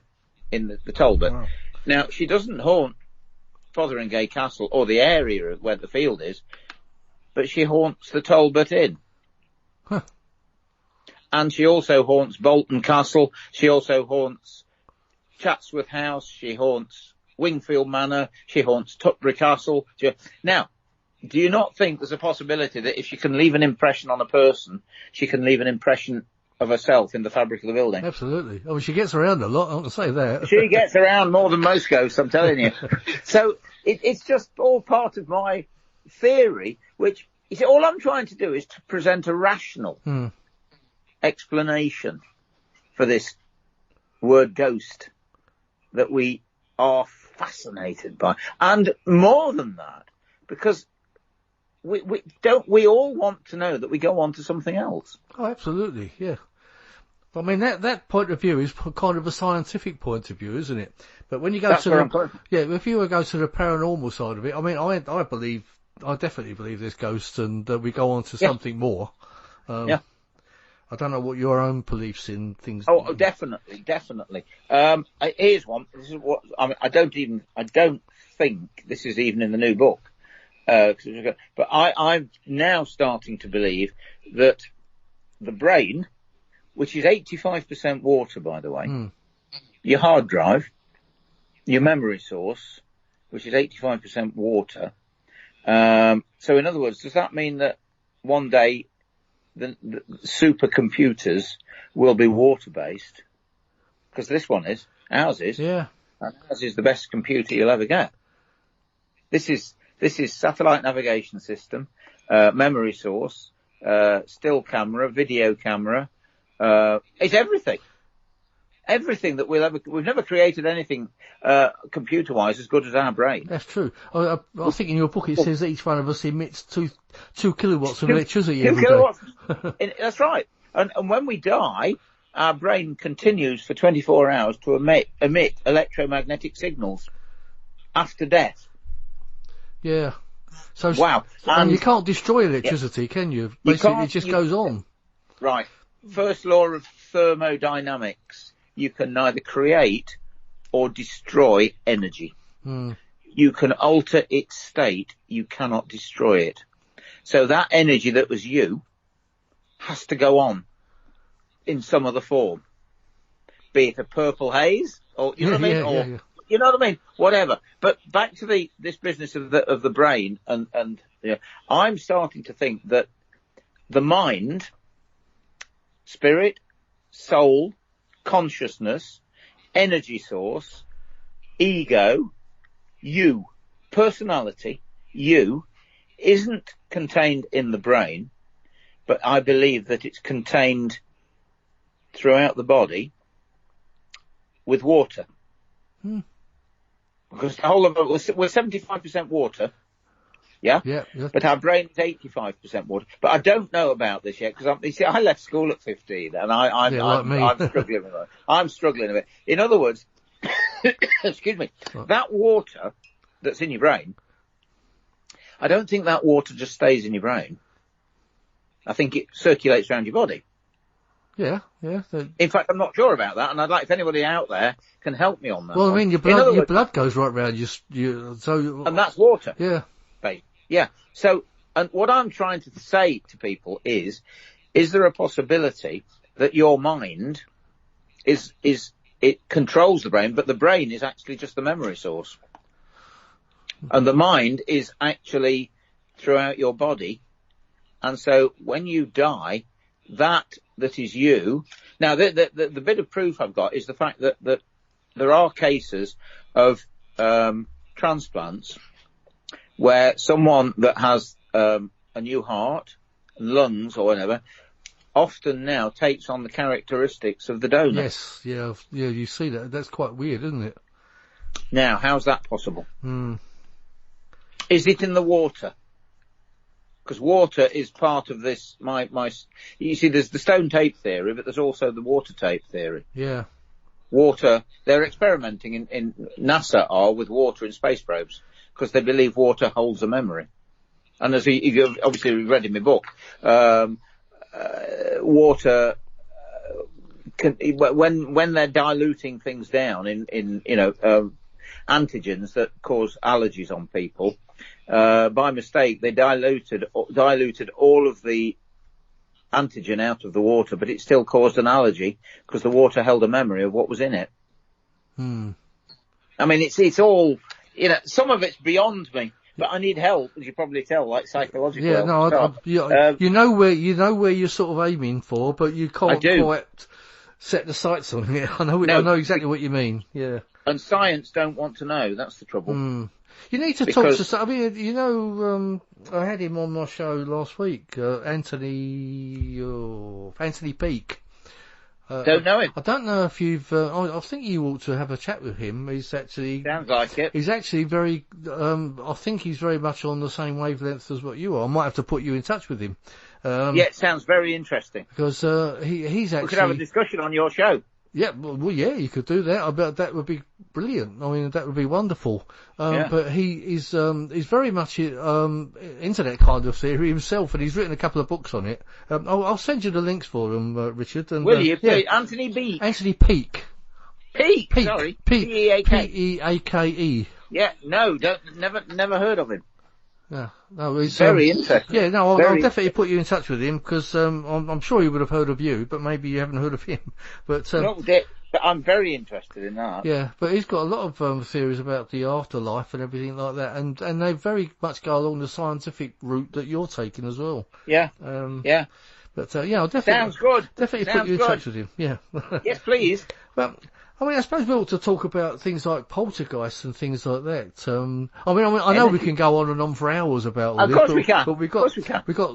in the Talbot. Wow. Now, she doesn't haunt Fotheringay Castle or the area where the field is, but she haunts the Talbot Inn. Huh. And she also haunts Bolton Castle. She also haunts Chatsworth House. She haunts Wingfield Manor. She haunts Tutbury Castle. Now, do you not think there's a possibility that if she can leave an impression on a person, she can leave an impression of herself in the fabric of the building? Absolutely. Oh, she gets around a lot, I want to say that. She gets around more than most ghosts, I'm telling you. So it's just all part of my theory, which, you see, all I'm trying to do is to present a rational explanation for this word ghost that we are fascinated by. And more than that, because we all want to know that we go on to something else. Oh, absolutely, yeah. I mean, that point of view is kind of a scientific point of view, isn't it? But when you go if you go to the paranormal side of it, I mean, I definitely believe there's ghosts and that we go on to something more. I don't know what your own beliefs in things. Oh, definitely. Here's one. This is what I mean. I don't think this is even in the new book. But I'm now starting to believe that the brain, which is 85% water, by the way, your hard drive, your memory source, which is 85% water. So in other words, does that mean that one day the supercomputers will be water-based? Because this one is. Ours is. Yeah. And ours is the best computer you'll ever get. This is satellite navigation system, memory source, still camera, video camera. It's everything. Everything that we've never created anything, computer-wise as good as our brain. That's true. I think in your book it says that each one of us emits two kilowatts of electricity every day. That's right. And when we die, our brain continues for 24 hours to emit electromagnetic signals after death. Yeah. So wow. And you can't destroy electricity, can you? Basically, it just goes on. Right. First law of thermodynamics. You can neither create or destroy energy. You can alter its state. You cannot destroy it. So that energy that was you has to go on in some other form. Be it a purple haze, or, you know what I mean? You know what I mean? Whatever. But back to this business of the brain, and I'm starting to think that the mind, spirit, soul, consciousness, energy source, ego, you, personality, you, isn't contained in the brain, but I believe that it's contained throughout the body with water. Because the whole of it, we're 75% water. Yeah? But our brain is 85% water. But I don't know about this yet, because I left school at 15, and I'm struggling with it. I'm struggling with it. In other words, excuse me, that water that's in your brain, I don't think that water just stays in your brain. I think it circulates around your body. Yeah. In fact, I'm not sure about that, and I'd like if anybody out there can help me on that. Well, I mean, your blood goes right round you, and that's water. Yeah. Yeah. So, and what I'm trying to say to people is there a possibility that your mind it controls the brain, but the brain is actually just the memory source, and the mind is actually throughout your body, and so when you die, that is you. Now, the bit of proof I've got is the fact that there are cases of transplants where someone that has a new heart, lungs or whatever, often now takes on the characteristics of the donor. Yes, yeah, you see that. That's quite weird, isn't it? Now, how's that possible? Is it in the water? because water is part of this. You see, there's the stone tape theory, but there's also the water tape theory. Yeah. Water, they're experimenting in NASA are with water in space probes because they believe water holds a memory. And as you obviously read in my book, water can, when they're diluting things down in antigens that cause allergies on people, by mistake they diluted all of the antigen out of the water, but it still caused an allergy because the water held a memory of what was in it. I mean, it's all, some of it's beyond me, but I need help, as you probably tell, like psychological help. You know where you're sort of aiming for, but you can't quite set the sights on it. I know exactly what you mean. Yeah. And science don't want to know. That's the trouble. You need to talk to. I mean, I had him on my show last week. Anthony Peake. Don't know him. I don't know if you've. I think you ought to have a chat with him. He's actually sounds like it. He's actually very. I think he's very much on the same wavelength as what you are. I might have to put you in touch with him. It sounds very interesting. Because he's actually. We could have a discussion on your show. Yeah, well, you could do that. I bet that would be brilliant. I mean, that would be wonderful. But he's very much into that kind of theory himself, and he's written a couple of books on it. I'll send you the links for them, Richard. And, will you? Yeah. Anthony Peake. Anthony Peake. Peake. Sorry. P-E-A-K. P-E-A-K-E. Yeah. No. Never heard of him. Yeah, no, he's very interesting. Yeah, no, I'll definitely put you in touch with him because I'm sure he would have heard of you, but maybe you haven't heard of him. But but I'm very interested in that. Yeah, but he's got a lot of theories about the afterlife and everything like that, and they very much go along the scientific route that you're taking as well. Yeah. Yeah. But I'll definitely sounds good. Definitely put you in touch with him. Yeah. Yes, please. Well, I mean, I suppose we ought to talk about things like poltergeists and things like that. I know we can go on and on for hours about all this. Of course we can. But we've got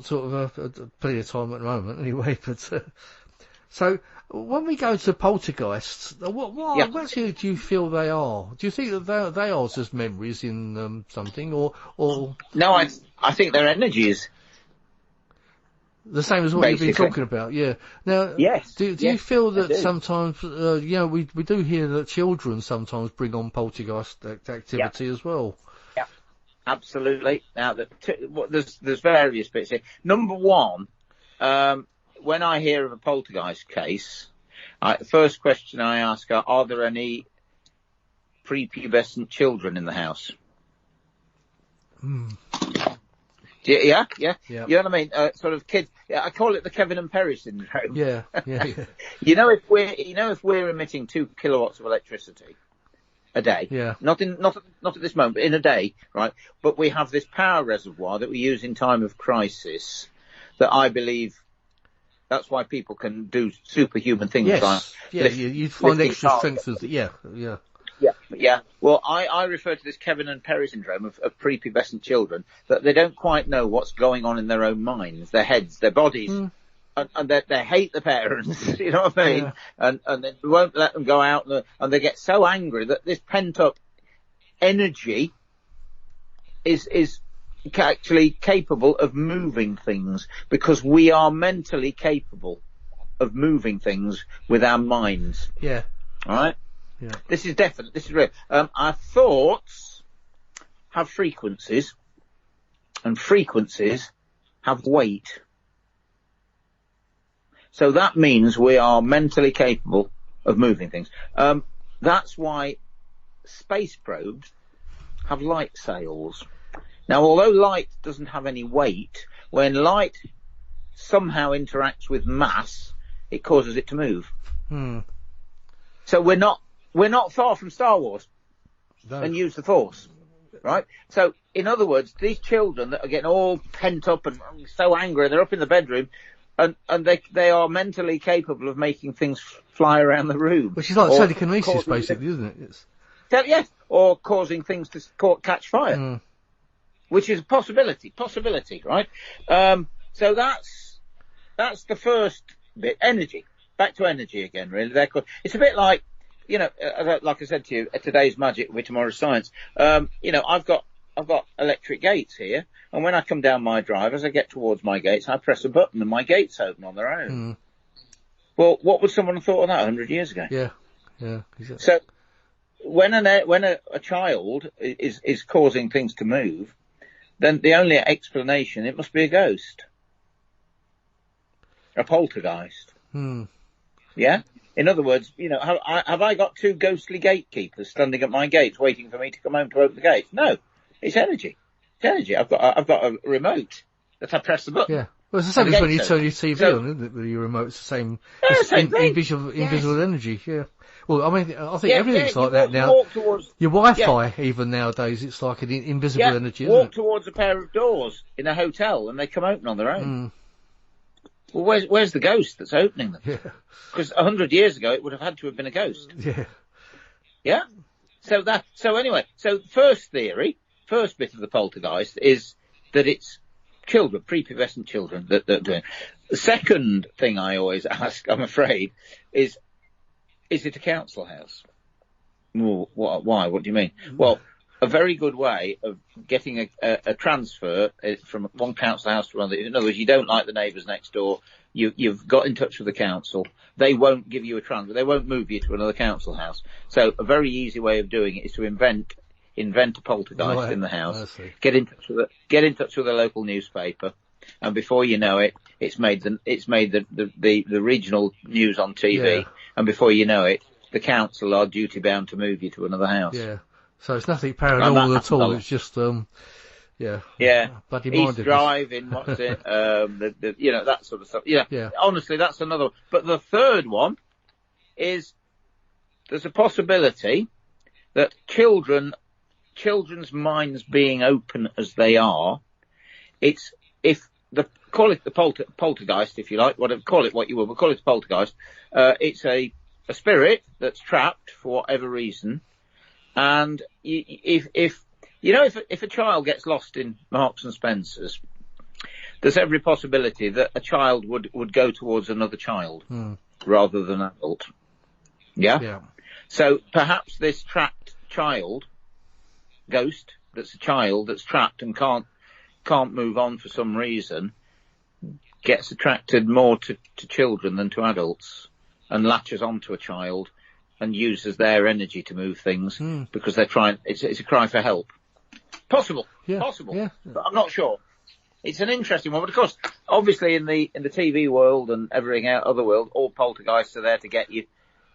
sort of plenty of time at the moment anyway. But so when we go to poltergeists, what actually do you feel they are? Do you think that they are just memories in something, or? No, I think they're energies. The same as what Basically. You've been talking about, yeah. Now, yes. Do you feel that sometimes, we do hear that children sometimes bring on poltergeist activity as well? Yeah, absolutely. Now, there's various bits here. Number one, when I hear of a poltergeist case, the first question I ask are there any prepubescent children in the house? Yeah. You know what I mean? Sort of kids. Yeah, I call it the Kevin and Perry syndrome. Yeah. If we're emitting 2 kilowatts of electricity a day. Yeah. Not at this moment, but in a day, right? But we have this power reservoir that we use in time of crisis. That I believe. That's why people can do superhuman things. Yes. Like you find extra strength. Yeah. Well, I refer to this Kevin and Perry syndrome of prepubescent children, that they don't quite know what's going on in their own minds, their heads, their bodies, and they hate the parents, you know what I mean? Yeah. And they won't let them go out, and they get so angry that this pent-up energy is actually capable of moving things, because we are mentally capable of moving things with our minds. Yeah. All right? Yeah. This is definite. This is real. Our thoughts have frequencies, and frequencies have weight. So that means we are mentally capable of moving things. That's why space probes have light sails. Now, although light doesn't have any weight, when light somehow interacts with mass, it causes it to move. So we're not far from Star Wars and use the Force, right? So, in other words, these children that are getting all pent up and so angry, they're up in the bedroom, and they are mentally capable of making things fly around the room. Which is like telekinesis, basically, isn't it? Yes, or causing things to catch fire, which is a possibility, right? So that's the first bit. Energy. Back to energy again, really. It's a bit like, like I said to you, today's magic will be tomorrow's science. I've got electric gates here, and when I come down my drive, as I get towards my gates, I press a button and my gates open on their own. Mm. Well, what would someone have thought of that 100 years ago? Yeah, yeah. Exactly. So when a child is causing things to move, then the only explanation, it must be a ghost. A poltergeist. Hmm. Yeah? In other words, have I got two ghostly gatekeepers standing at my gates waiting for me to come home to open the gates? No. It's energy. It's energy. I've got a remote that I press the button. Yeah. Well, it's the same as when you turn your TV on, isn't it? With your remote, it's the same. Same thing. Invisible energy, yeah. Well, I mean, I think everything's like that now. Your Wi-Fi, even nowadays, it's like an invisible energy, isn't it? Walk towards a pair of doors in a hotel and they come open on their own. Mm. Well, where's the ghost that's opening them? Yeah. Because 100 years ago, it would have had to have been a ghost. Yeah. Yeah? So anyway, first theory, first bit of the poltergeist is that it's children, prepubescent children that are doing. The second thing I always ask, I'm afraid, is it a council house? Well, why? What do you mean? Well, a very good way of getting a transfer from one council house to another. In other words, you don't like the neighbours next door. You've got in touch with the council. They won't give you a transfer. They won't move you to another council house. So a very easy way of doing it is to invent a poltergeist in the house. Get in touch with a local newspaper, and before you know it, it's made the regional news on TV, and before you know it, the council are duty bound to move you to another house. Yeah. So it's nothing paranormal at all. It's just bloody East Drive in what's it? That sort of stuff. Yeah. Yeah. Honestly, that's another. But the third one is there's a possibility that children's minds being open as they are, call it the poltergeist, if you like, call it what you will, but call it the poltergeist. It's a spirit that's trapped for whatever reason, and if a child gets lost in Marks and Spencer's, there's every possibility that a child would go towards another child rather than an adult. Yeah? Yeah. So perhaps this trapped ghost that's a child that's trapped and can't move on for some reason gets attracted more to children than to adults and latches onto a child and uses their energy to move things because they're trying. It's a cry for help. Possible, but I'm not sure. It's an interesting one, but of course, obviously in the TV world and everything other world, all poltergeists are there to get you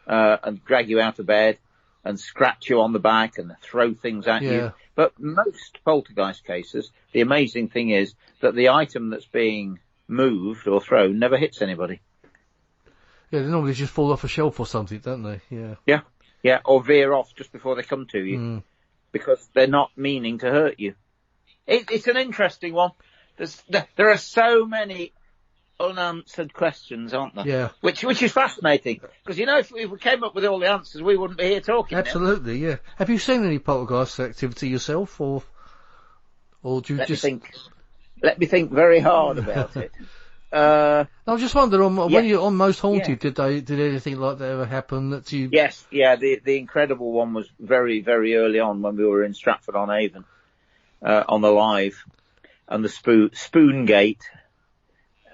and drag you out of bed and scratch you on the back and throw things at you. But most poltergeist cases, the amazing thing is that the item that's being moved or thrown never hits anybody. Yeah, they normally just fall off a shelf or something, don't they? Yeah. Yeah, or veer off just before they come to you because they're not meaning to hurt you. It's an interesting one. There are so many unanswered questions, aren't there? Yeah. Which is fascinating because if we came up with all the answers, we wouldn't be here talking. Absolutely, yeah. Have you seen any poltergeist activity yourself, or do you Let me think very hard about it. I was just wondering, when you're on Most Haunted, did anything like that ever happen that you? Yes, yeah. The incredible one was very, very early on when we were in Stratford-on-Avon on the live, and the spoon gate.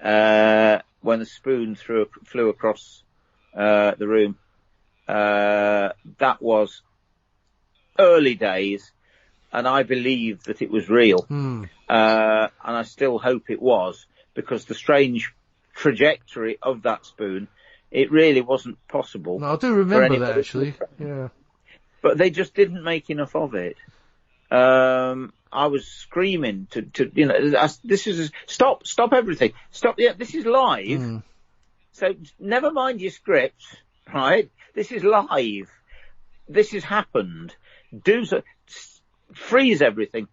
When the spoon flew across the room, that was early days, and I believed that it was real, and I still hope it was, because the strange trajectory of that spoon, it really wasn't possible. No, I do remember that actually. Yeah, but they just didn't make enough of it. I was screaming to this is stop everything, stop. Yeah, this is live. So never mind your script, right? This is live. This has happened. Freeze everything.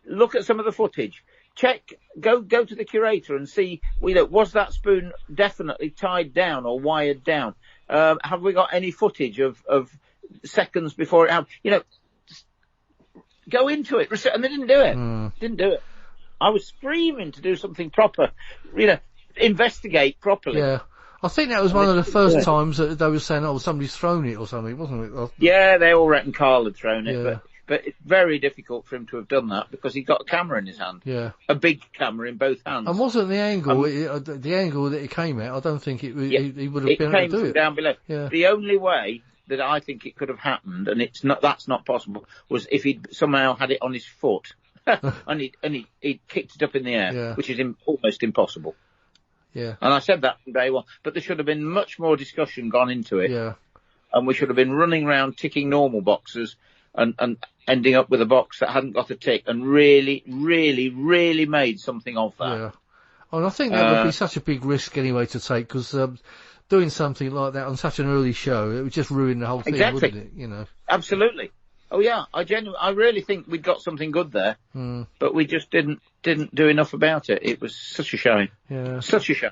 Look at some of the footage. Check. Go to the curator and see. Was that spoon definitely tied down or wired down? Have we got any footage of seconds before it happened? Go into it, and they didn't do it. Didn't do it. I was screaming to do something proper, investigate properly. Yeah, I think that was one of the first times that they were saying, somebody's thrown it or something, wasn't it? Yeah, they all reckon Carl had thrown it, But it's very difficult for him to have done that because he got a camera in his hand. Yeah. A big camera in both hands. And wasn't the angle, the angle that it came at, I don't think he would have been able to do it. It came from down below. Yeah. The only way that I think it could have happened, and that's not possible, was if he'd somehow had it on his foot. and he kicked it up in the air, which is almost impossible. Yeah. And I said that from day one. But there should have been much more discussion gone into it. Yeah. And we should have been running around ticking normal boxes and ending up with a box that hadn't got a tick and really, really, really made something of that. Yeah. And I think that would be such a big risk anyway to take, because doing something like that on such an early show, it would just ruin the whole thing, wouldn't it? You know. Absolutely. Oh yeah, I really think we'd got something good there, but we just didn't do enough about it. It was such a shame. Yeah. Such a shame.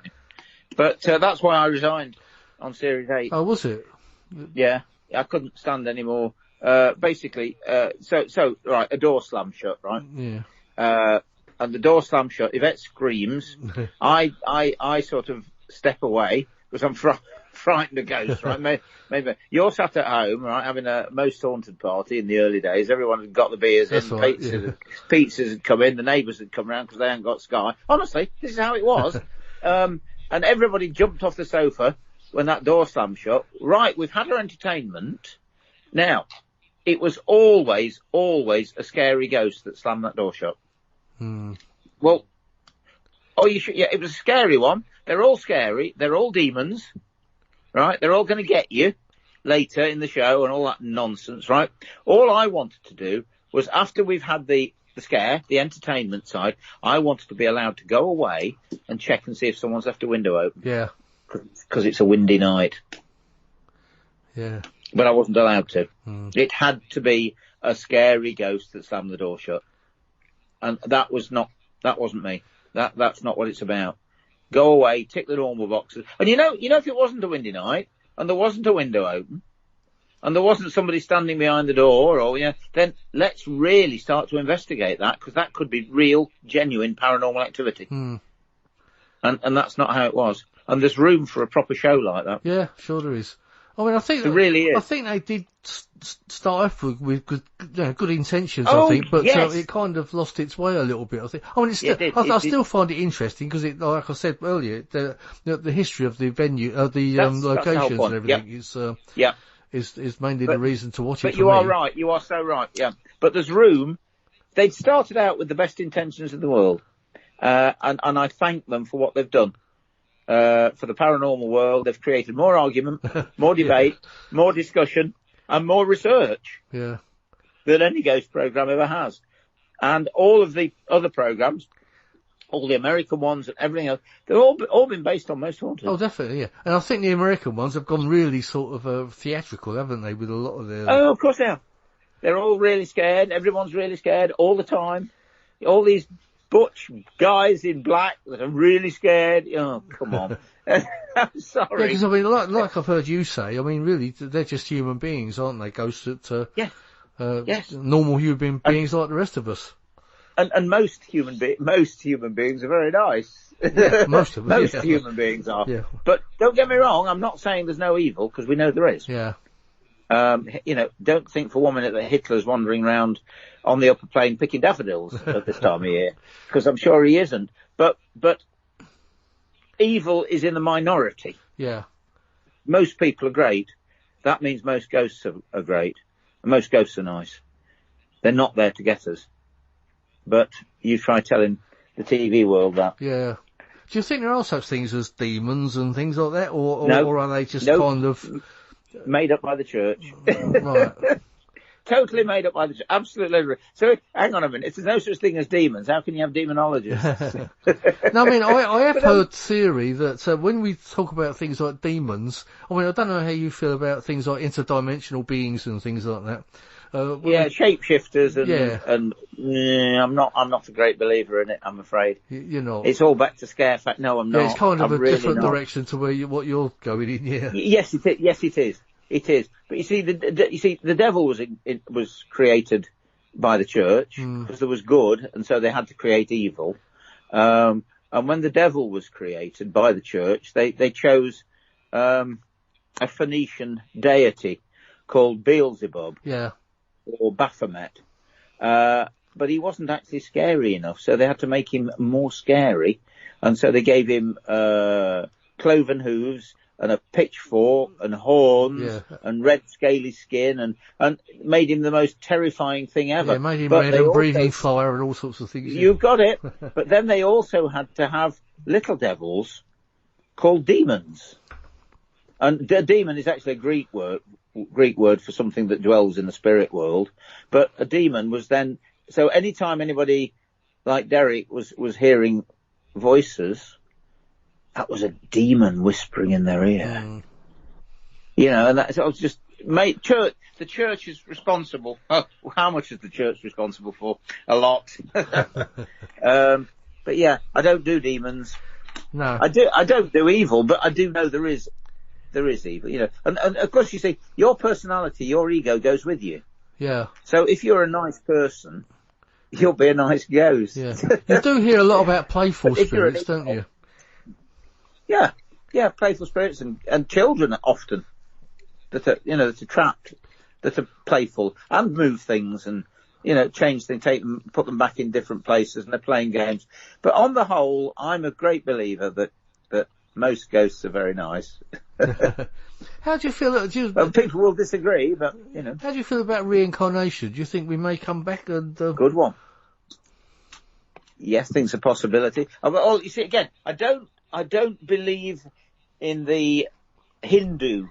But that's why I resigned on Series 8. Oh, was it? Yeah, I couldn't stand anymore. Basically, so right, a door slammed shut, right? Yeah. And the door slammed shut. Yvette screams. I sort of step away because I'm frightened of ghosts, right? Maybe you're sat at home, right, having a most haunted party in the early days. Everyone had got the beers That's in, right, pizzas had come in, the neighbours had come round because they hadn't got Sky. Honestly, this is how it was. And everybody jumped off the sofa when that door slammed shut. Right, we've had our entertainment. Now, it was always a scary ghost that slammed that door shut. Well, it was a scary one. They're all scary. They're all demons. Right? They're all going to get you later in the show and all that nonsense, right? All I wanted to do was, after we've had the scare, the entertainment side, I wanted to be allowed to go away and check and see if someone's left a window open. Yeah. Because it's a windy night. Yeah. But I wasn't allowed to. It had to be a scary ghost that slammed the door shut. And that wasn't me. That's not what it's about. Go away, tick the normal boxes. And you know, if it wasn't a windy night, and there wasn't a window open, and there wasn't somebody standing behind the door, then let's really start to investigate that, because that could be real, genuine paranormal activity. And that's not how it was. And there's room for a proper show like that. Yeah, sure there is. I mean, I think there really is. I think they did start off with good intentions. Oh, I think, but yes. It kind of lost its way a little bit. I think. I mean, I still find it interesting because like I said earlier, the history of the venue, the locations and everything is mainly the reason to watch it. But you are right. You are so right. Yeah. But there's room. They'd started out with the best intentions in the world, and I thank them for what they've done. For the paranormal world, they've created more argument, more debate, more discussion, and more research than any ghost program ever has. And all of the other programs, all the American ones and everything else, they've all been based on Most Haunted. Oh, definitely, yeah. And I think the American ones have gone really sort of theatrical, haven't they, with a lot of their... Oh, of course they have. They're all really scared. Everyone's really scared all the time. All these butch guys in black that are really scared. Oh, come on. I'm sorry. Yeah, because I mean, like I've heard you say, I mean, really, they're just human beings, aren't they? Ghosts that, yes. Normal human beings like the rest of us. And most human beings are very nice. Yeah, most of us. Most human beings are. Yeah. But don't get me wrong, I'm not saying there's no evil, because we know there is. Yeah. Don't think for 1 minute that Hitler's wandering around on the upper plane picking daffodils at this time of year, because I'm sure he isn't. But evil is in the minority. Yeah. Most people are great. That means most ghosts are great. And most ghosts are nice. They're not there to get us. But you try telling the TV world that. Yeah. Do you think there are such things as demons and things like that, or are they just kind of made up by the church? Right. Totally made up by the church. Absolutely. So hang on a minute. If there's no such thing as demons, how can you have demonologists? No, I mean, I have heard theory that when we talk about things like demons, I mean, I don't know how you feel about things like interdimensional beings and things like that. Shapeshifters and I'm not a great believer in it, I'm afraid. You're not. It's all back to scare fact. No, I'm not. Yeah, it's kind of I'm a really different not. direction to what you're going in. Yeah. Yes, it is. Yes, it is. It is. But you see, the devil was created by the church because there was good, and so they had to create evil. And when the devil was created by the church, they chose a Phoenician deity called Beelzebub. Yeah. or Baphomet. But he wasn't actually scary enough, so they had to make him more scary. And so they gave him cloven hooves and a pitchfork and horns and red scaly skin and made him the most terrifying thing ever. Yeah, made him red and breathing fire and all sorts of things. You've got it. But then they also had to have little devils called demons. And a demon is actually a Greek word for something that dwells in the spirit world. But a demon was then... So anytime anybody like Derek was hearing voices, that was a demon whispering in their ear. You know, and that's just... the church is responsible. Oh, how much is the church responsible for? A lot. But yeah, I don't do demons. No. I don't do evil, but I do know there is evil, you know. And of course, you see, your personality, your ego goes with you. Yeah. So if you're a nice person, you'll be a nice ghost. Yeah. You do hear a lot about playful spirits, don't you? Yeah. Yeah, playful spirits and children often that are, you know, that are trapped, that are playful and move things and, you know, change things, take them, put them back in different places and they're playing games. But on the whole, I'm a great believer that most ghosts are very nice. How do you feel? Well, people will disagree, but, you know. How do you feel about reincarnation? Do you think we may come back and... Good one. Yes, things a possibility. Oh, you see, again, I don't believe in the Hindu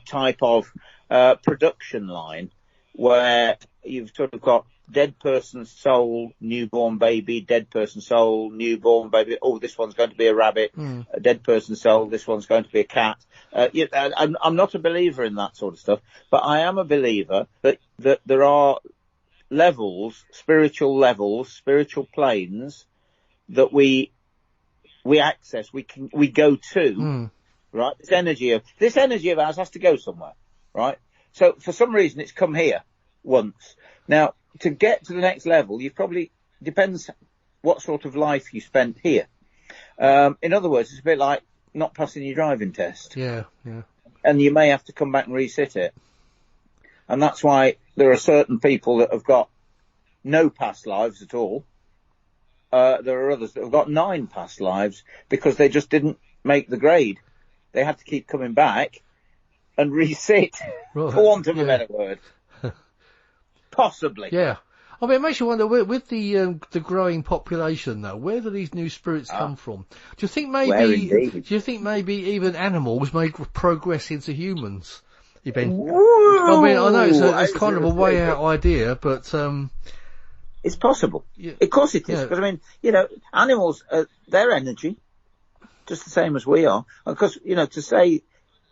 type of production line where you've sort of got dead person's soul, newborn baby, dead person's soul, newborn baby. Oh, this one's going to be a rabbit. A dead person's soul, this one's going to be a cat. I'm not a believer in that sort of stuff, but I am a believer that there are levels, spiritual planes that we access, we go to, right? This energy of ours has to go somewhere, right? So for some reason it's come here once. Now, to get to the next level, depends what sort of life you spent here. In other words, it's a bit like not passing your driving test. Yeah, yeah. And you may have to come back and resit it. And that's why there are certain people that have got no past lives at all. There are others that have got 9 past lives because they just didn't make the grade. They had to keep coming back and resit, for want of a better word. Possibly. Yeah. I mean, it makes you wonder, with the growing population, though, where do these new spirits come from? Do you think maybe even animals may progress into humans? Eventually? I mean, I know it's kind of a way out idea, but it's possible. Yeah. Of course it is, because I mean, you know, animals, their energy, just the same as we are. Because, you know, to say,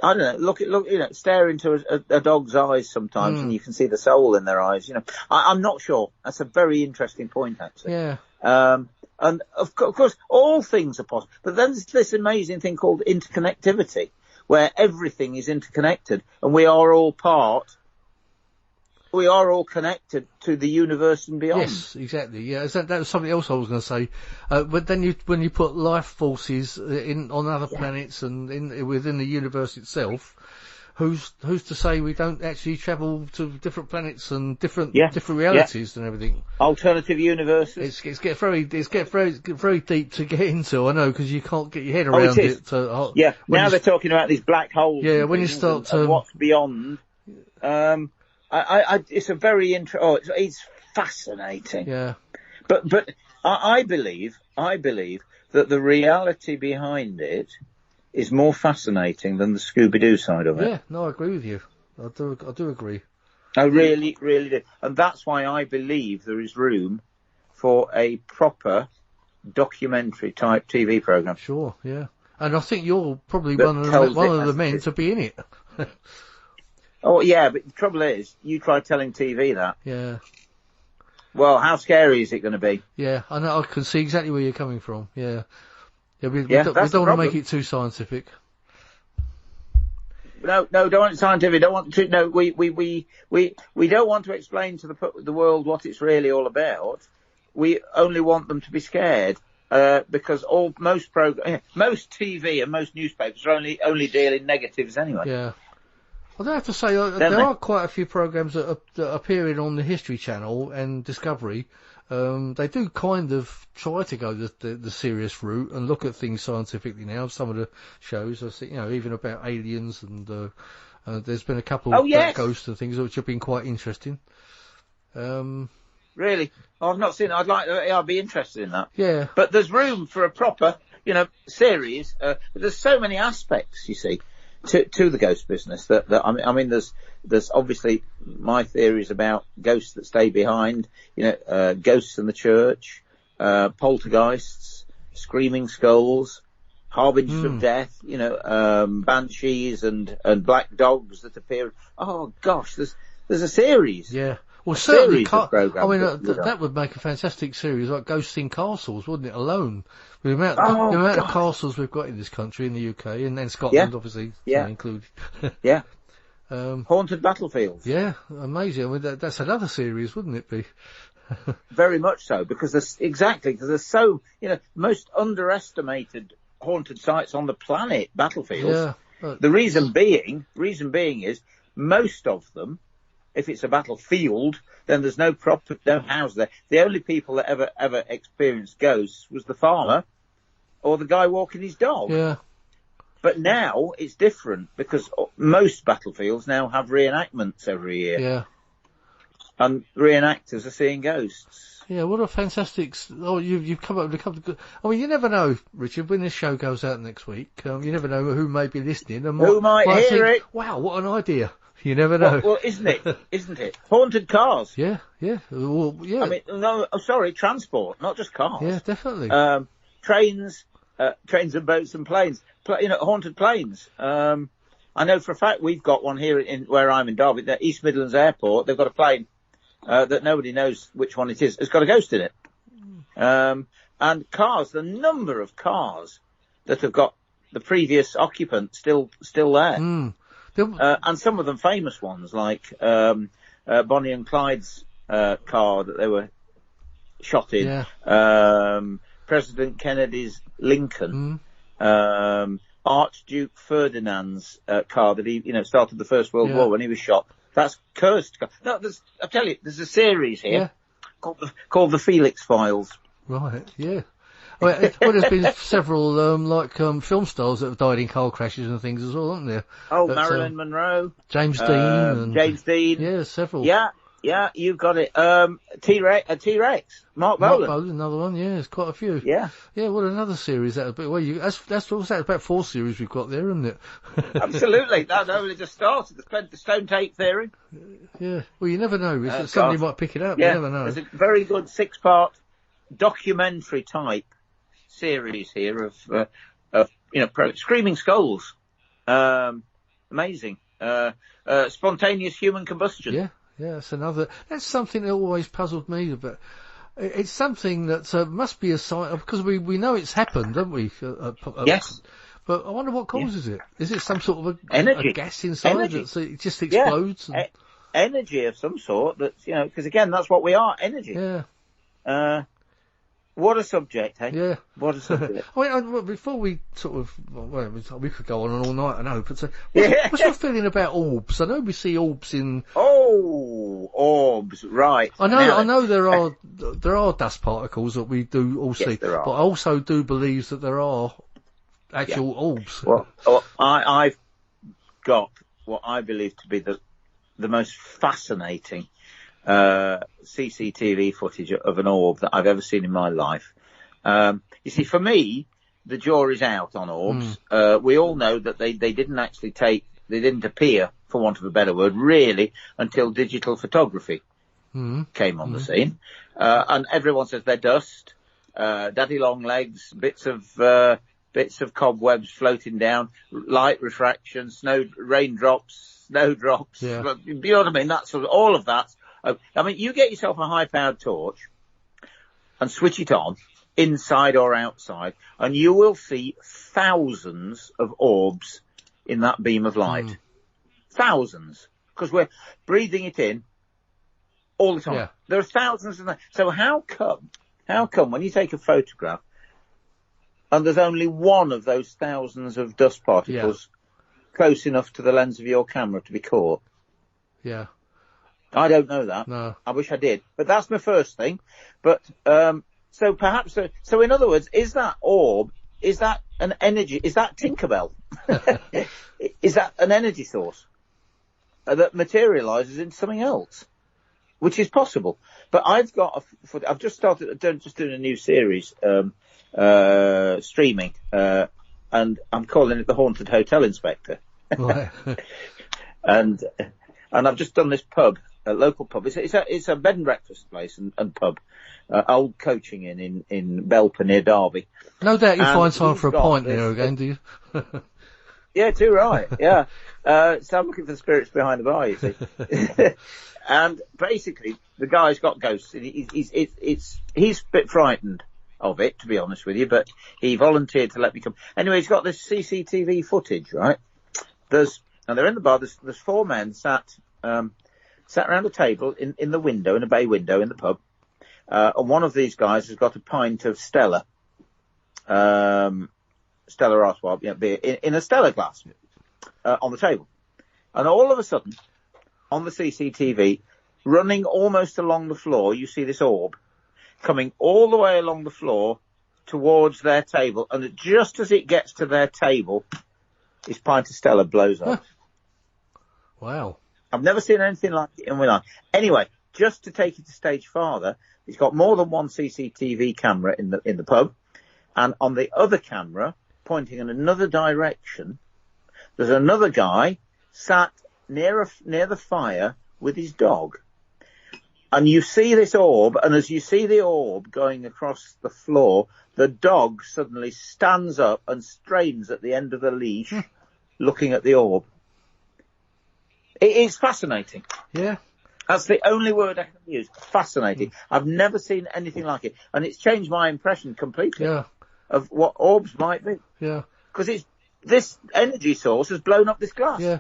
I don't know, look, you know, stare into a dog's eyes sometimes and you can see the soul in their eyes, you know. I'm not sure. That's a very interesting point, actually. Yeah. And of course, all things are possible. But then there's this amazing thing called interconnectivity, where everything is interconnected and we are all connected to the universe and beyond. Yes, exactly. Yeah, that was something else I was going to say. But then when you put life forces on other planets and within the universe itself, who's to say we don't actually travel to different planets and different realities and everything? Alternative universes. It's get very deep to get into. I know, because you can't get your head around it. Now they're talking about these black holes. Yeah, when you start to what's beyond. It's a very it's fascinating. Yeah. But I believe that the reality behind it is more fascinating than the Scooby-Doo side of it. Yeah, no, I agree with you. I do agree. I really, really do. And that's why I believe there is room for a proper documentary type TV program. Sure, yeah. And I think you're probably one of the men to be in it. Oh, yeah, but the trouble is, you try telling TV that. Yeah. Well, how scary is it going to be? Yeah, I know, I can see exactly where you're coming from, yeah. Yeah, we don't want to make it too scientific. No, don't want it scientific. Don't want to. No, we don't want to explain to the world what it's really all about. We only want them to be scared, because most TV and most newspapers are only deal in negatives anyway. Yeah. I have to say, there are quite a few programs that are appearing on the History Channel and Discovery. They do kind of try to go the serious route and look at things scientifically now. Some of the shows, I see, even about aliens, and there's been a couple about ghosts and things which have been quite interesting. Really? I've not seen it. I'd be interested in that. Yeah. But there's room for a proper, series. There's so many aspects, you see, to the ghost business that I mean, there's obviously my theories about ghosts that stay behind, ghosts in the church, poltergeists, screaming skulls, harbingers of death, banshees and black dogs that appear. Oh gosh, there's a series. Yeah. Well, certainly, that would make a fantastic series, like Ghosts in Castles, wouldn't it, alone? The amount of castles we've got in this country, in the UK, and then Scotland, obviously, included. Yeah. Haunted battlefields. Yeah, amazing. I mean, that's another series, wouldn't it be? Very much so, because there's so, most underestimated haunted sites on the planet, battlefields. Yeah. The reason being is most of them, if it's a battlefield, then there's no house there. The only people that ever experienced ghosts was the farmer or the guy walking his dog. Yeah. But now it's different because most battlefields now have reenactments every year. Yeah. And reenactors are seeing ghosts. Yeah, what a fantastic... you've come up with a couple of good... I mean, you never know, Richard, when this show goes out next week, you never know who may be listening. And who might hear it. Wow, what an idea. You never know. Well, isn't it? Haunted cars. Yeah. Well, yeah. I mean, no, sorry, transport, not just cars. Yeah, definitely. Trains and boats and planes. Haunted planes. I know for a fact we've got one here where I'm in Derby, the East Midlands Airport. They've got a plane that nobody knows which one it is. It's got a ghost in it. And cars, the number of cars that have got the previous occupant still there. Mm. And some of them famous ones, like Bonnie and Clyde's car that they were shot in, President Kennedy's Lincoln, Archduke Ferdinand's car that he, started the First World War when he was shot. That's cursed. No, I tell you, there's a series here called the Felix Files. Right. Yeah. Well, there's been several film stars that have died in car crashes and things as well, haven't there? Oh, Marilyn Monroe, James Dean, James Dean. Yeah, several. Yeah, you've got it. T-Rex, Mark Bolan, another one. Yeah, there's quite a few. Yeah. What another series that would be? Well, that's about 4 series we've got there, isn't it? Absolutely. That only just started. The stone tape theory. Yeah. Well, you never know. Somebody might pick it up. Yeah. You never know. There's a very good 6-part documentary type series here of screaming skulls, amazing, spontaneous human combustion. Yeah, that's something that always puzzled me, but it's something that must be a sign, because we know it's happened, don't we? Yes. But I wonder what causes it. Is it some sort of energy? A gas inside that it just explodes? Yeah. Energy of some sort that, because again, that's what we are, energy. Yeah. What a subject, hey? Yeah. What a subject. Before we we could go on all night, I know, but what's your feeling about orbs? I know we see orbs in... Oh, orbs, right. I know there are dust particles that we do all see, but I also do believe that there are actual orbs. Well, I've got what I believe to be the most fascinating CCTV footage of an orb that I've ever seen in my life. You see, for me, the jury's out on orbs. We all know that they didn't appear, for want of a better word, really, until digital photography came on the scene. And everyone says they're dust, daddy long legs, bits of cobwebs floating down, light refraction, raindrops, snowdrops. Yeah. You know what I mean? That's all of that. I mean, you get yourself a high-powered torch and switch it on, inside or outside, and you will see thousands of orbs in that beam of light. Thousands. Because we're breathing it in all the time. Yeah. There are thousands of them. So how come when you take a photograph and there's only one of those thousands of dust particles close enough to the lens of your camera to be caught? Yeah. I don't know that. No. I wish I did. But that's my first thing. But, so perhaps, so in other words, is that orb, is that an energy, is that Tinkerbell? Is that an energy source that materializes into something else? Which is possible. But I've just started doing a new series, streaming, and I'm calling it the Haunted Hotel Inspector. Right. and I've just done this pub, a local pub. It's a bed and breakfast place and pub, old coaching in Belper near Derby. No doubt you find time for a pint there again, do you? Yeah, too right. Yeah. So I'm looking for the spirits behind the bar, you see. And basically, the guy's got ghosts. He's a bit frightened of it, to be honest with you, but he volunteered to let me come. Anyway, he's got this CCTV footage, right? And they're in the bar. There's four men sat around a table in the window, in a bay window in the pub. And one of these guys has got a pint of Stella, Stella Artois, beer, in a Stella glass, on the table. And all of a sudden, on the CCTV, running almost along the floor, you see this orb coming all the way along the floor towards their table. And just as it gets to their table, his pint of Stella blows up. Wow. I've never seen anything like it in my life. Anyway, just to take it a stage farther, he's got more than one CCTV camera in the pub. And on the other camera, pointing in another direction, there's another guy sat near the fire with his dog. And you see this orb, and as you see the orb going across the floor, the dog suddenly stands up and strains at the end of the leash, looking at the orb. It is fascinating. Yeah. That's the only word I can use. Fascinating. I've never seen anything like it. And it's changed my impression completely of what orbs might be. Yeah. Because this energy source has blown up this glass. Yeah.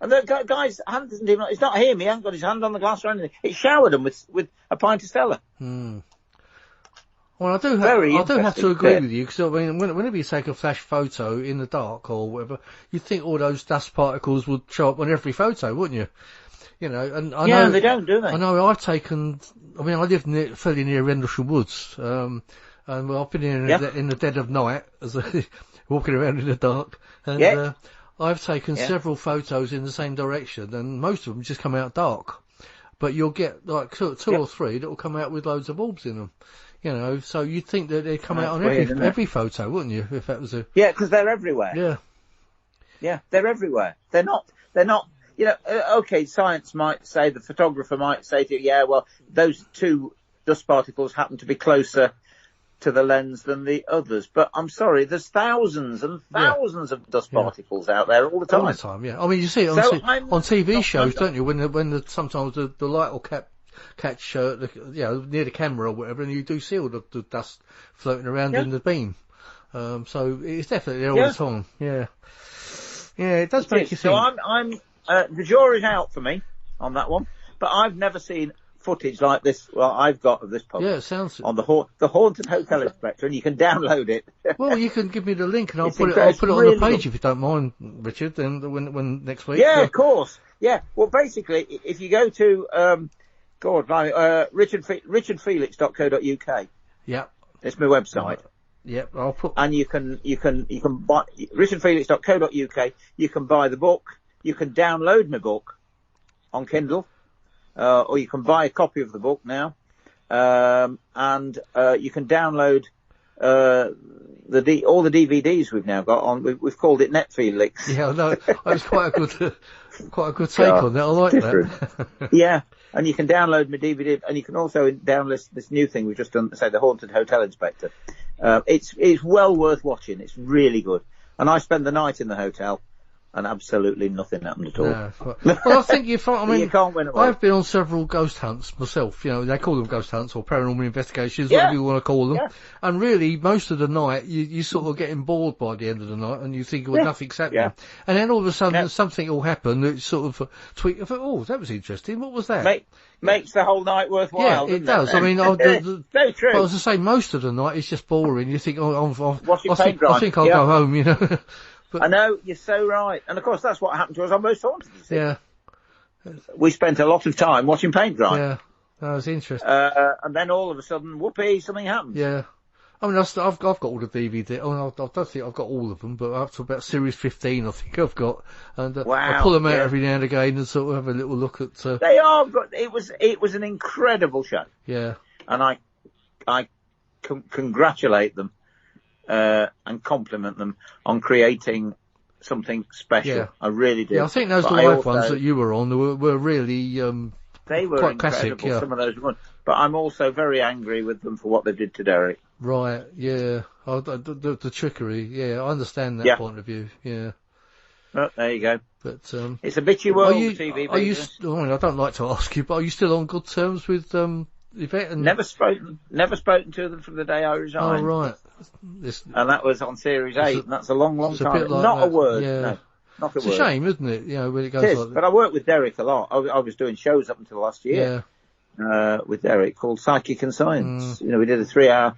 And the guy's hand isn't even, it's not him, he hasn't got his hand on the glass or anything. It showered him with a pint of Stella. Hmm. Well, I do have to agree with you, because I mean, whenever you take a flash photo in the dark or whatever, you'd think all those dust particles would show up on every photo, wouldn't you? You know, and I know they don't, do they? I know I live fairly near Rendlesham Woods, and I've been in the dead of night, as walking around in the dark, and I've taken several photos in the same direction, and most of them just come out dark. But you'll get like two or three that will come out with loads of orbs in them. You know, so you'd think that they'd come out on every photo, wouldn't you? If that was a because they're everywhere. Yeah, they're everywhere. They're not. You know, okay, science might say, the photographer might say to you, well, those two dust particles happen to be closer to the lens than the others. But I'm sorry, there's thousands and thousands of dust particles out there all the time. All the time, yeah. I mean, you see it on TV shows, don't you? When sometimes the light will catch near the camera or whatever, and you do see all the dust floating around in the beam. So it's definitely there all the time. Yeah. Yeah, it does make you think. So I'm the jury's out for me on that one, but I've never seen footage like this. Well, I've got of this pub. Yeah, it sounds on the Haunted Hotel Inspector, and you can download it. Well, you can give me the link, and I'll put it on the page if you don't mind, Richard. Then when next week. Yeah, of course. Yeah. Well, basically, if you go to richardfelix.co.uk. Yeah. It's my website. Yep, I'll put. And you can buy richardfelix.co.uk. You can buy the book. You can download my book on Kindle, or you can buy a copy of the book now, and you can download all the DVDs we've now got on. We've called it Netfelix. Yeah, no, that's quite a good take on that. I like that. Yeah. And you can download my DVD, and you can also download this new thing we've just done, say, the Haunted Hotel Inspector. It's well worth watching. It's really good. And I spend the night in the hotel, and absolutely nothing happened at all. No, well, I think you can't win away. I've been on several ghost hunts myself. You know, they call them ghost hunts or paranormal investigations, whatever you want to call them. Yeah. And really, most of the night, you sort of getting bored by the end of the night, and you think, well, nothing's happening. Yeah. And then all of a sudden, something will happen that sort of tweak. I thought, oh, that was interesting. What was that? Makes the whole night worthwhile. Yeah, it does. I mean, very true. But as I say, most of the night is just boring. You think, I think I'll dry. go home, you know. But, I know, you're so right. And of course, that's what happened to us on Most Haunted, you see. Yeah. We spent a lot of time watching paint dry. Yeah. That was interesting. And then all of a sudden, whoopee, something happens. Yeah. I mean, I've got all the DVD. I don't think I've got all of them, but up to about series 15, I think I've got. And Wow, I pull them out every now and again and sort of have a little look at. They are good. It was an incredible show. Yeah. And I congratulate them and compliment them on creating something special. Yeah. I really do. Yeah, I think those live ones that you were on were really they were quite incredible. classic. Yeah. Some of those ones. But I'm also very angry with them for what they did to Derek. Right, yeah. Oh, the trickery, yeah, I understand that point of view, yeah. Oh, there you go. But it's a bitchy world, TV business. I mean, I don't like to ask you, but are you still on good terms with Yvette? And... Never spoken to them from the day I resigned. Oh, right. And that was on Series 8, and that's a long time. Not a word, no. Not a word. It's a shame, isn't it? You know, when it goes like that. But I worked with Derek a lot. I was doing shows up until last year. Yeah. With Derek called Psychic and Science. You know, we did a three hour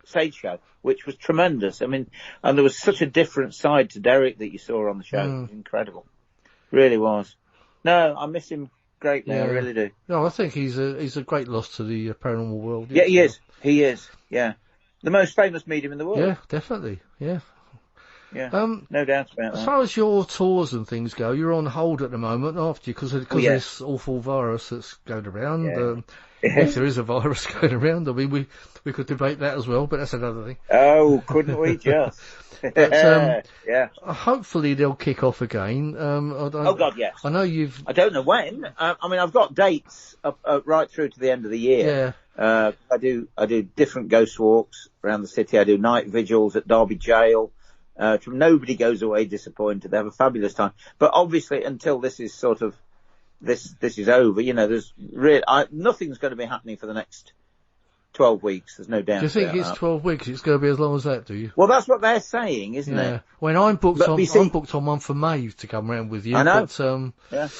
stage show, which was tremendous. I mean, and there was such a different side to Derek that you saw on the show. It was incredible. Really was. No, I miss him greatly. I really do. No, I think he's a great loss to the paranormal world. Yeah, he is. He is. Yeah. The most famous medium in the world. Yeah, definitely. Yeah. Yeah, no doubt about that. As far as your tours and things go, you're on hold at the moment, aren't you? Because of this awful virus that's going around. If there is a virus going around, I mean, we could debate that as well, but that's another thing. Oh, couldn't we just? But, hopefully they'll kick off again. Oh God, yes. I know you've. I don't know when. I mean, I've got dates up right through to the end of the year. Yeah. I do different ghost walks around the city. I do night vigils at Derby Jail. Nobody goes away disappointed. They have a fabulous time. But obviously, until this is sort of this is over, you know, there's nothing's going to be happening for the next 12 weeks. There's no doubt. Do you think it's 12 weeks? It's going to be as long as that, do you? Well, that's what they're saying, isn't it? When I'm booked I'm booked on one for May to come round with you. I know. But,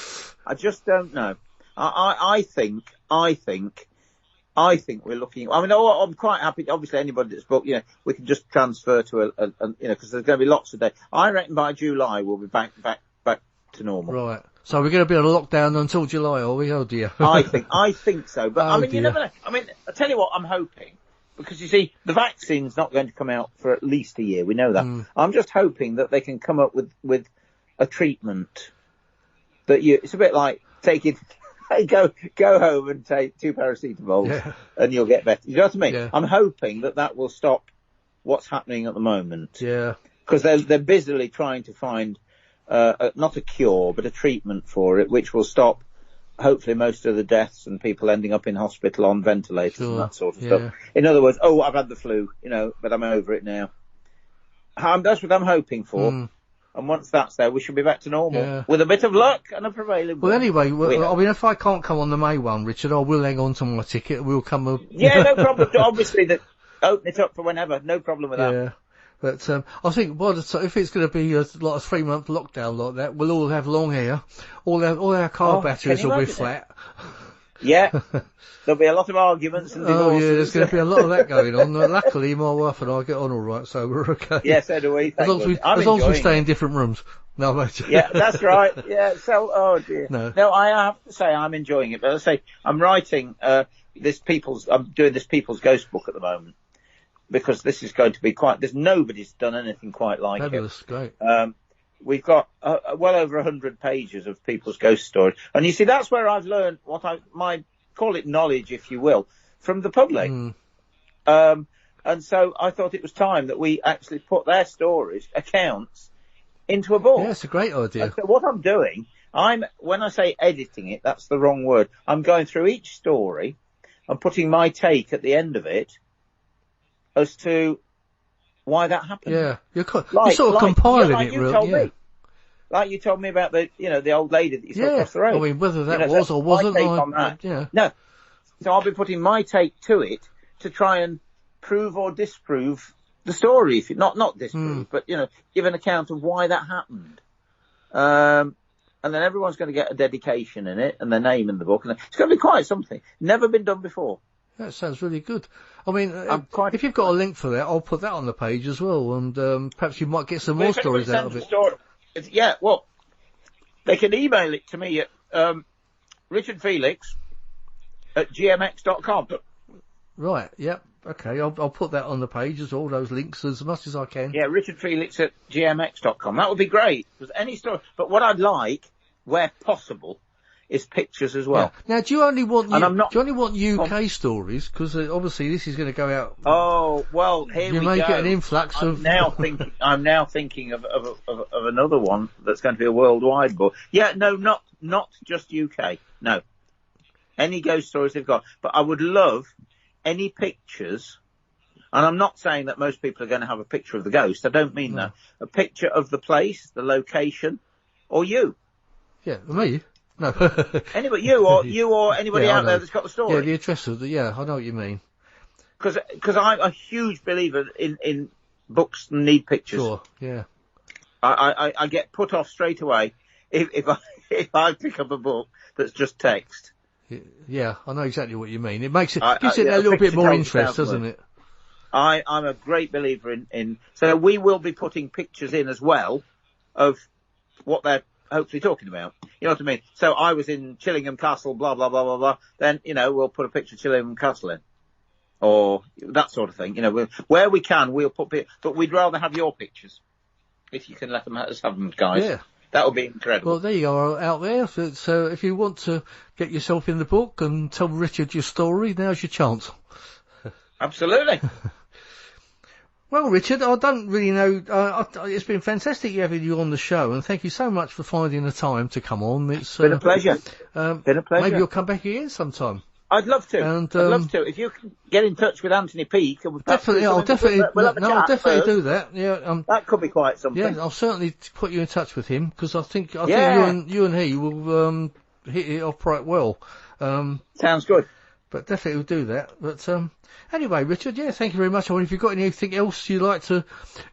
I just don't know. I think we're looking. I mean, I'm quite happy. Obviously, anybody that's booked, you know, we can just transfer to a you know, because there's going to be lots of days. I reckon by July we'll be back to normal. Right. So we're going to be on a lockdown until July, are we? Oh dear. I think so. But I mean, you never know. I mean, I tell you what, I'm hoping, because you see, the vaccine's not going to come out for at least a year. We know that. I'm just hoping that they can come up with a treatment that it's a bit like taking. Go home and take 2 paracetamols and you'll get better. You know what I mean? Yeah. I'm hoping that will stop what's happening at the moment. Yeah. Because they're busily trying to find not a cure but a treatment for it, which will stop hopefully most of the deaths and people ending up in hospital on ventilators and that sort of stuff. In other words, I've had the flu, you know, but I'm over it now. That's what I'm hoping for. And once that's there, we should be back to normal with a bit of luck and a prevailing. Well, anyway, I mean, if I can't come on the May one, Richard, I will hang on to my ticket. We'll come up. Yeah, no problem. Obviously, open it up for whenever. No problem with that. Yeah. But I think if it's going to be a 3-month lockdown like that, we'll all have long hair. All our car batteries will be flat. Yeah. There'll be a lot of arguments and divorces. Oh yeah, there's going to be a lot of that going on. Luckily, my wife and I get on all right, so we're okay. Yeah, so do we. As long as we stay in different rooms. No, mate. Yeah, that's right. Yeah. So, oh dear. No, I have to say I'm enjoying it. But I say I'm writing I'm doing this People's Ghost book at the moment, because this is going to be nobody's done anything quite like Fabulous, it. Great. We've got well over 100 pages of people's ghost stories, and you see that's where I've learned what I might call it knowledge, if you will, from the public. And so I thought it was time that we actually put their stories, accounts, into a book. Yeah, it's a great idea. And so what I'm doing, when I say editing it, that's the wrong word. I'm going through each story and putting my take at the end of it as to why that happened. Yeah, you're sort of compiling it, really. Like you told me about the old lady that you saw across the road. I mean, whether that was or wasn't, No. So I'll be putting my take to it to try and prove or disprove the story. If not disprove, but give an account of why that happened. And then everyone's going to get a dedication in it and their name in the book, and it's going to be quite something. Never been done before. That sounds really good. I mean, if you've got a link for that, I'll put that on the page as well, and perhaps you might get some more stories out of it. Yeah, well, they can email it to me at richardfelix@gmx.com. Right, yep, okay, I'll put that on the page as well, those links, as much as I can. Yeah, richardfelix@gmx.com. That would be great. There's any story, but what I'd like, where possible, is pictures as well. Yeah. Now, do you only want UK stories? Because obviously this is going to go out. Oh well, here we go. You may get an influx of. I'm now thinking of another one that's going to be a worldwide book. Yeah, no, not just UK. No, any ghost stories they've got. But I would love any pictures. And I'm not saying that most people are going to have a picture of the ghost. I don't mean that. A picture of the place, the location, or you. Yeah, me. No. Anybody, you or anybody out there that's got the story. Yeah, the address of I know what you mean. Because I'm a huge believer in books that need pictures. Sure, yeah. I get put off straight away if I pick up a book that's just text. Yeah, I know exactly what you mean. It makes gives it a little bit more interest, doesn't it? I'm a great believer in. So we will be putting pictures in as well of what they're hopefully talking about. You know what I mean? So I was in Chillingham Castle, blah, blah, blah, blah, blah. Then, we'll put a picture of Chillingham Castle in. Or that sort of thing. Where we can, we'll put but we'd rather have your pictures. If you can let us have them, guys. Yeah. That would be incredible. Well, there you are out there. So if you want to get yourself in the book and tell Richard your story, now's your chance. Absolutely. Well, Richard, I don't really know. It's been fantastic having you on the show, and thank you so much for finding the time to come on. It's been a pleasure. Maybe you'll come back again sometime. I'd love to. I'd love to. If you can get in touch with Anthony Peake, I'll definitely do that. Yeah, that could be quite something. Yeah, I'll certainly put you in touch with him because I think you and he will hit it off quite well. Sounds good. But definitely we'll do that. But anyway, Richard, thank you very much. I wonder if you've got anything else you'd like to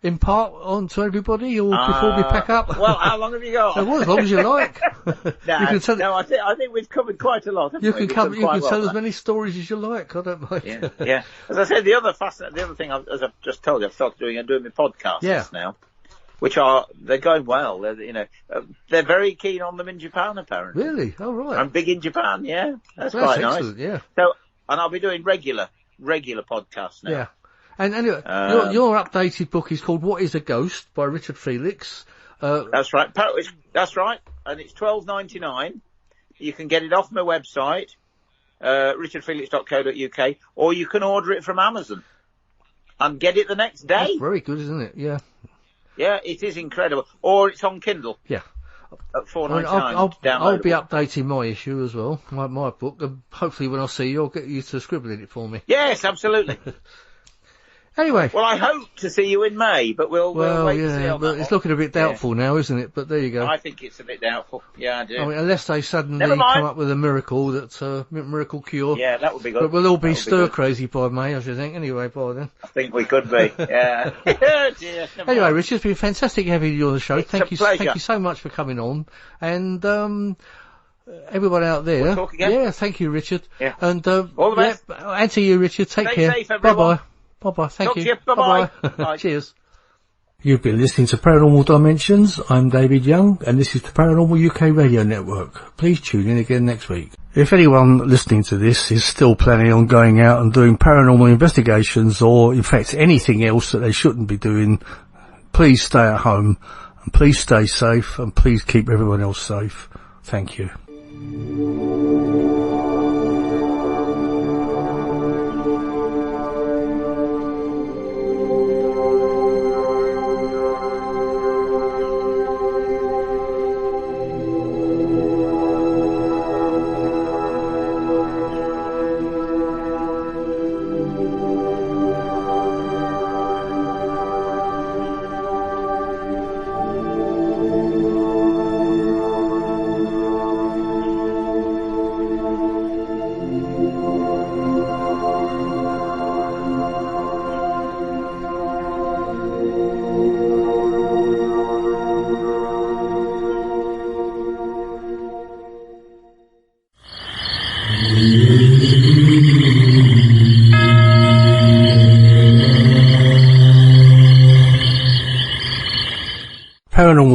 impart on to everybody, or before we pack up. Well, how long have you got? Well, as long as you like. I think we've covered quite a lot. You can tell as many stories as you like. I don't mind. Yeah. As I said, the other thing, as I've just told you, I've started doing my podcasts now, which they're going well. They're very keen on them in Japan, apparently. Really? Oh, right. I'm big in Japan. Yeah, that's quite nice. Yeah. So, and I'll be doing regular podcasts now. Yeah. And anyway, your updated book is called What is a Ghost by Richard Felix. That's right. That's right. And it's $12.99. You can get it off my website, richardfelix.co.uk, or you can order it from Amazon and get it the next day. That's very good, isn't it? Yeah. Yeah, it is incredible. Or it's on Kindle. Yeah. At $4.99. I'll be updating my issue as well, my book, and hopefully when I see you, I'll get you to scribble in it for me. Yes, absolutely. Anyway. Well, I hope to see you in May, but we'll wait to see on that. It's looking a bit doubtful now, isn't it? But there you go. I think it's a bit doubtful. Yeah, I do. I mean, unless they suddenly come up with a miracle that's a miracle cure. Yeah, that would be good. But we'll all be crazy by May, I should think. Anyway, by then. I think we could be. Yeah. Anyway, Rich, it's been fantastic having you on the show. Thank you so much for coming on. And everyone out there. We'll talk again. Yeah, thank you, Richard. Yeah. And all the best. And to you, Richard. Take care. Stay safe, everyone. Bye-bye. Bye-bye. Thank you. Bye-bye. Bye. Cheers. You've been listening to Paranormal Dimensions. I'm David Young, and this is the Paranormal UK Radio Network. Please tune in again next week. If anyone listening to this is still planning on going out and doing paranormal investigations, or in fact anything else that they shouldn't be doing, please stay at home, and please stay safe, and please keep everyone else safe. Thank you.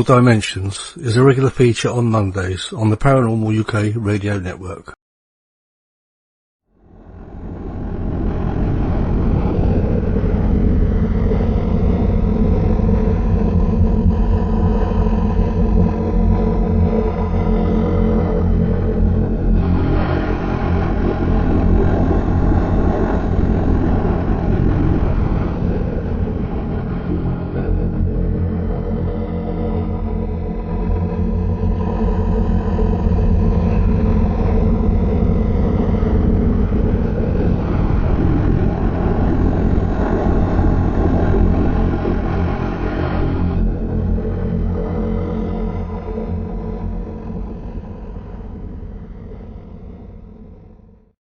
Dimensions is a regular feature on Mondays on the Paranormal UK radio network.